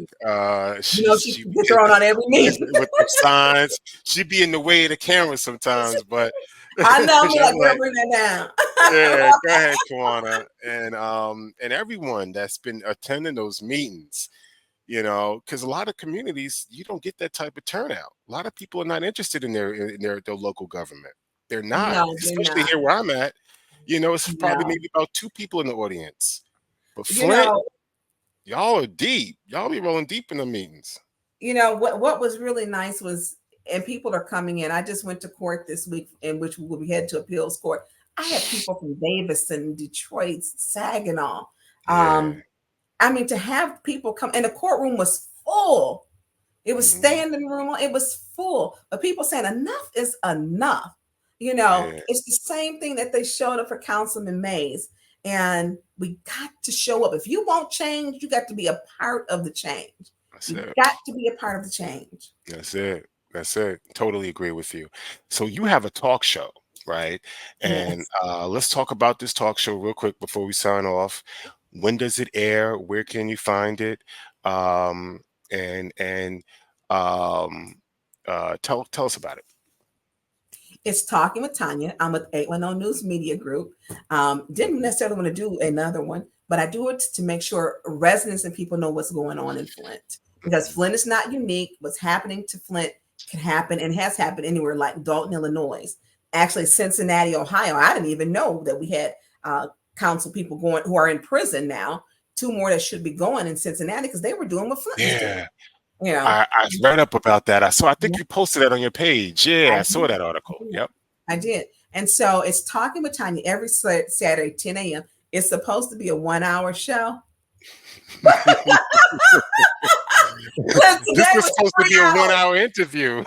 she she gets thrown on every meeting. with the signs. She be in the way of the camera sometimes, but I know. I'm I'm like, girl, like, bring that yeah, down. go ahead, Kawana, and everyone that's been attending those meetings. Because a lot of communities, you don't get that type of turnout. A lot of people are not interested in their local government. They're not, No, they're especially not. here where I'm at. It's probably No. maybe about 2 people in the audience. But You Flint, know, y'all are deep. Y'all be rolling deep in the meetings. what was really nice was, and people are coming in. I just went to court this week, in which we will be headed to appeals court. I had people from Davison, Detroit, Saginaw. Yeah. I mean, to have people come, and the courtroom was full. It was Hmm. standing room. It was full. But people saying enough is enough. Yeah. It's the same thing that they showed up for Councilman Mays. And we got to show up. If you want change, you got to be a part of the change. That's You it. got to be a part of the change. That's it. That's it. Totally agree with you. So you have a talk show, right? And Yes. let's talk about this talk show real quick before we sign off. When does it air? Where can you find it? Um, and tell us about it. It's Talking with Tonya. I'm with 810 News Media Group. Didn't necessarily want to do another one, but I do it to make sure residents and people know what's going on in Flint. Because Mhm. Flint is not unique. What's happening to Flint can happen and has happened anywhere like Dalton, Illinois. Actually, Cincinnati, Ohio. I didn't even know that we had council people going who are in prison now. 2 more that should be going in Cincinnati because they were doing what Flint was doing. Yeah, You know, I read up about that. I think yeah, you posted that on your page. Yeah, I I saw did. that article. Yep. I did. And so it's Talking with Tanya every Saturday, 10 a.m. It's supposed to be a 1 hour show. This Today was was supposed to 3 be a hours. 1 hour interview.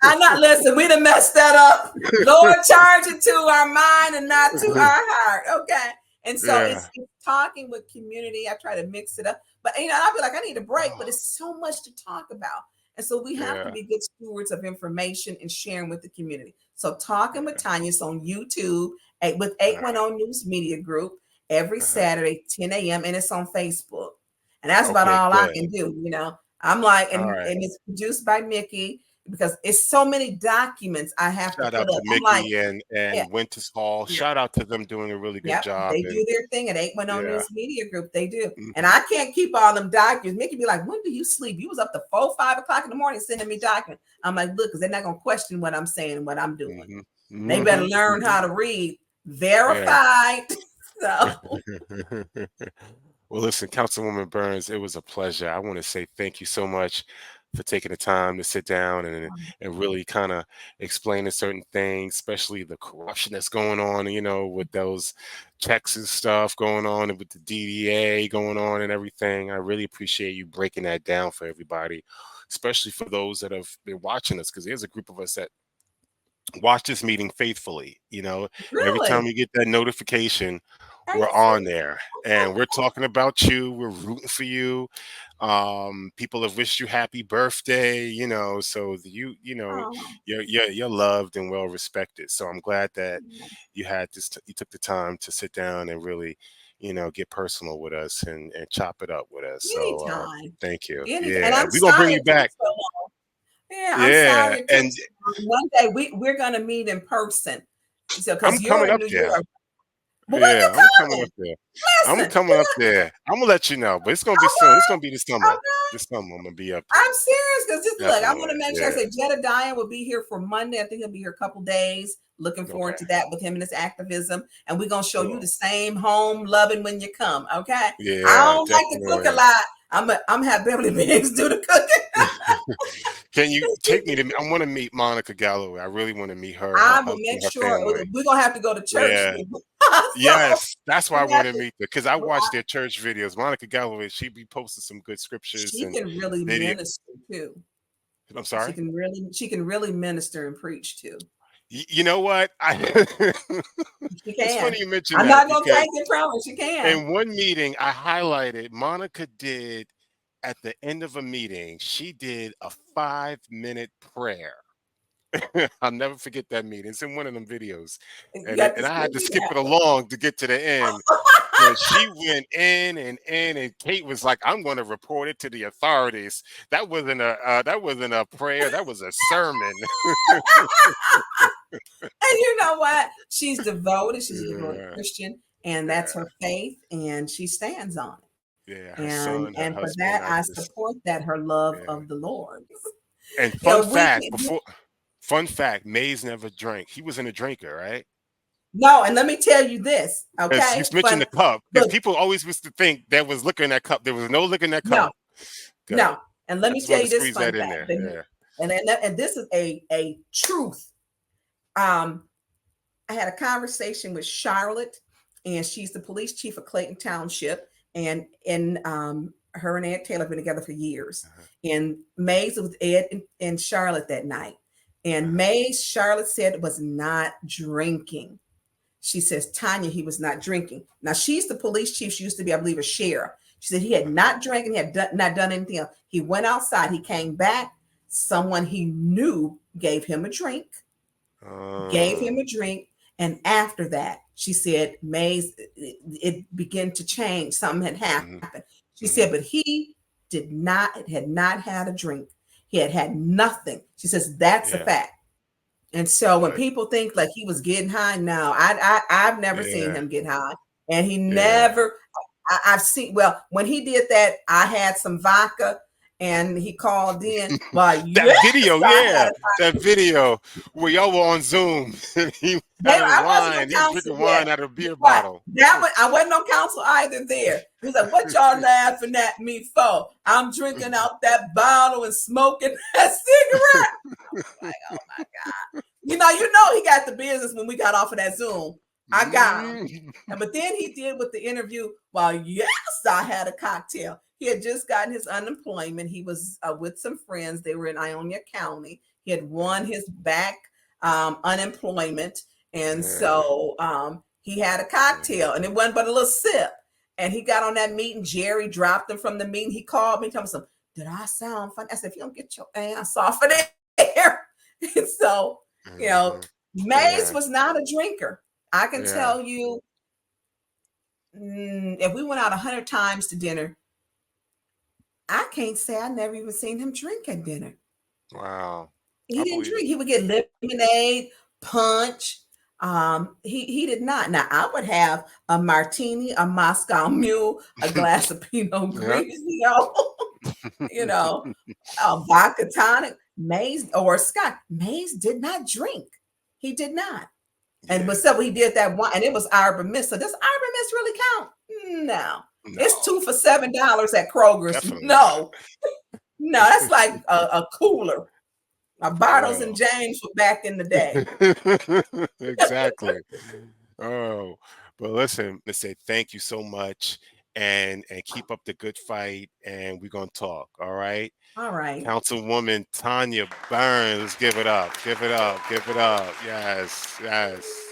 I'm not listen. We done messed that up. Lord, charge it to our mind and not to our heart. Okay. And so Yeah. it's talking with community. I try to mix it up, but I'll be like, I need a break, but it's so much to talk about. And so we have to Yeah. be good stewards of information and sharing with the community. So Talking with Tonya is on YouTube with Uh, 810 News Media Group every uh-huh. Saturday, 10 a.m. and it's on Facebook. And that's about Okay, all I good. can do, I'm like, All and right. it's produced by Mickey because it's so many documents I have to Shout put out up. to I'm like, Mickey yeah, and Winters Hall. yeah. Shout out to them doing a really good Yep, job. they And do their thing at 810 yeah. News Media Group. They do. And Mhm. I can't keep all them documents. Mickey be like, when do you sleep? You was up to 4, 5 o'clock in the morning sending me documents. I'm like, look, because they're not going to question what I'm saying and what I'm doing. Mhm. They better Mhm. learn how to read. Yeah. Verified. So Well, listen, Councilwoman Burns, it was a pleasure. I want to say thank you so much for taking the time to sit down and really kind of explaining certain things, especially the corruption that's going on, with those checks and stuff going on and with the DDA going on and everything. I really appreciate you breaking that down for everybody, especially for those that have been watching us, because there's a group of us that watch this meeting faithfully. Every time really, we get that notification, are we're you on serious? there and we're talking about you. We're rooting for you. People have wished you happy birthday, so Oh, you're loved and well respected. So I'm glad that you had this, you took the time to sit down and really, get personal with us and chop it up with us. So anytime. thank you. Anytime. And Yeah, I'm we're gonna bring sorry you it took back. so long. Yeah, I'm Yeah, sorry it took and so long. One day we're gonna meet in person. So I'm because you're coming in up New there. York. But when you Yeah, I'm coming up coming? there. I'm Listen, coming up there. I'm gonna let you know, but it's gonna be soon. It's gonna be this summer. okay. This summer I'm gonna be up there. I'm serious because just look, I want Definitely. to make sure. I Yeah. say Jedediah will be here for Monday. I think he'll be here a couple days. Looking forward Okay. to that with him and his activism. And we're gonna show you Cool. the same home loving when you come. Okay. I Yeah, don't like to cook a definitely. lot. I'm have Beverly Biggs do the cooking. Can you take me to? I want to meet Monica Galloway. I really want to meet her I will husband, make her sure family. we're gonna have to go to church. Yeah. So Yes, that's why I we have want to to. meet her because I watch their church videos. Monica Galloway, she be posting some good scriptures She and can really video. minister too. I'm She sorry. can really minister and preach too. You know what? She It's funny can. you mentioned I'm that not gonna because take it from her. She can. in one meeting, I highlighted Monica did at the end of a meeting, she did a 5-minute prayer. I'll never forget that meeting. It's in one of them videos. You And got to I had send to me skip that it one. along to get to the end. But she went and Kate was like, "I'm going to report it to the authorities." That wasn't a prayer. That was a sermon. And you know what? She's devoted. She's a devoted Yeah, Christian, and that's yeah, her faith, and she stands on it. yeah. Her And son, her and for husband. that, I I just support that her love yeah. of the Lord. And You fun know, we fact, can before fun fact, Mays never drank. He wasn't a drinker, right? no, and let me tell you this, As you okay? mentioned Fun, the cup, because look, people always used to think there was liquor in that cup. There was no liquor in that no, cup. Good. no, and let I me just tell wanted to you this squeeze fun that in fact, there. and Yeah. and this is a truth. Um, I had a conversation with Charlotte, and she's the police chief of Clayton Township. And her and Ed Taylor have been together for years. Uh-huh. And Mays was with Ed and Charlotte that night. And Uh-huh. Mays, Charlotte said, was not drinking. She says, Tonya, he was not drinking. Now, she's the police chief. She used to be, I believe, a sheriff. She said he had not drank and he had not done anything else. He went outside. He came back. Someone he knew gave him a drink, and after that, she said, Mays, it began to change. Something had Mhm, happened. She mhm. said, but he had not had a drink. He had had nothing. She says, that's a Yeah, fact. And so when good. people think like he was getting high, no, I've never seen Yeah, him get high. And he yeah. never, I've seen, well, when he did that, I had some vodka and he called in. Well, That yes, video, I had yeah, a that video where y'all were on Zoom. He They, had a I wasn't on wine. He was council drinking yet. wine out of a beer Right. bottle. That one, I wasn't on council either there. He was like, what y'all laughing at me for? I'm drinking out that bottle and smoking that cigarette. Like, oh my God. You know he got the business when we got off of that Zoom. I got him. Mm. But then he did with the interview, well, yes, I had a cocktail. He had just gotten his unemployment. He was with some friends. They were in Ionia County. He had won his back unemployment. And Yeah, so he had a yeah. cocktail and it wasn't but a little sip. And he got on that meeting. Jerry dropped him from the meeting. He called me, told me, did I sound funny? I said, if you don't get your ass off of there. And so, you know, Maze Yeah. was not a drinker. I can Yeah. tell you, if we went out 100 times to dinner, I can't say I never even seen him drink at dinner. Wow. He I didn't believe it. drink. He would get lemonade, punch. He did not. Now I would have a martini, a Moscow Mule, a glass of Pinot Yeah. Grigio, you know, a vodka tonic. Maze or Scott. Maze did not drink. He did not. And Yeah. but so he did that one, and it was Arbor Mist. So does Arbor Mist really count? No. It's No, 2 for $7 at Kroger's. definitely not. No, no, that's like a cooler. For Bartles and real. James were back in the day. Exactly. Oh, but listen, let's say thank you so much and keep up the good fight and we're gonna talk. All right. All right. Councilwoman Tonya Burns, give it up, give it up, give it up. Yes, yes.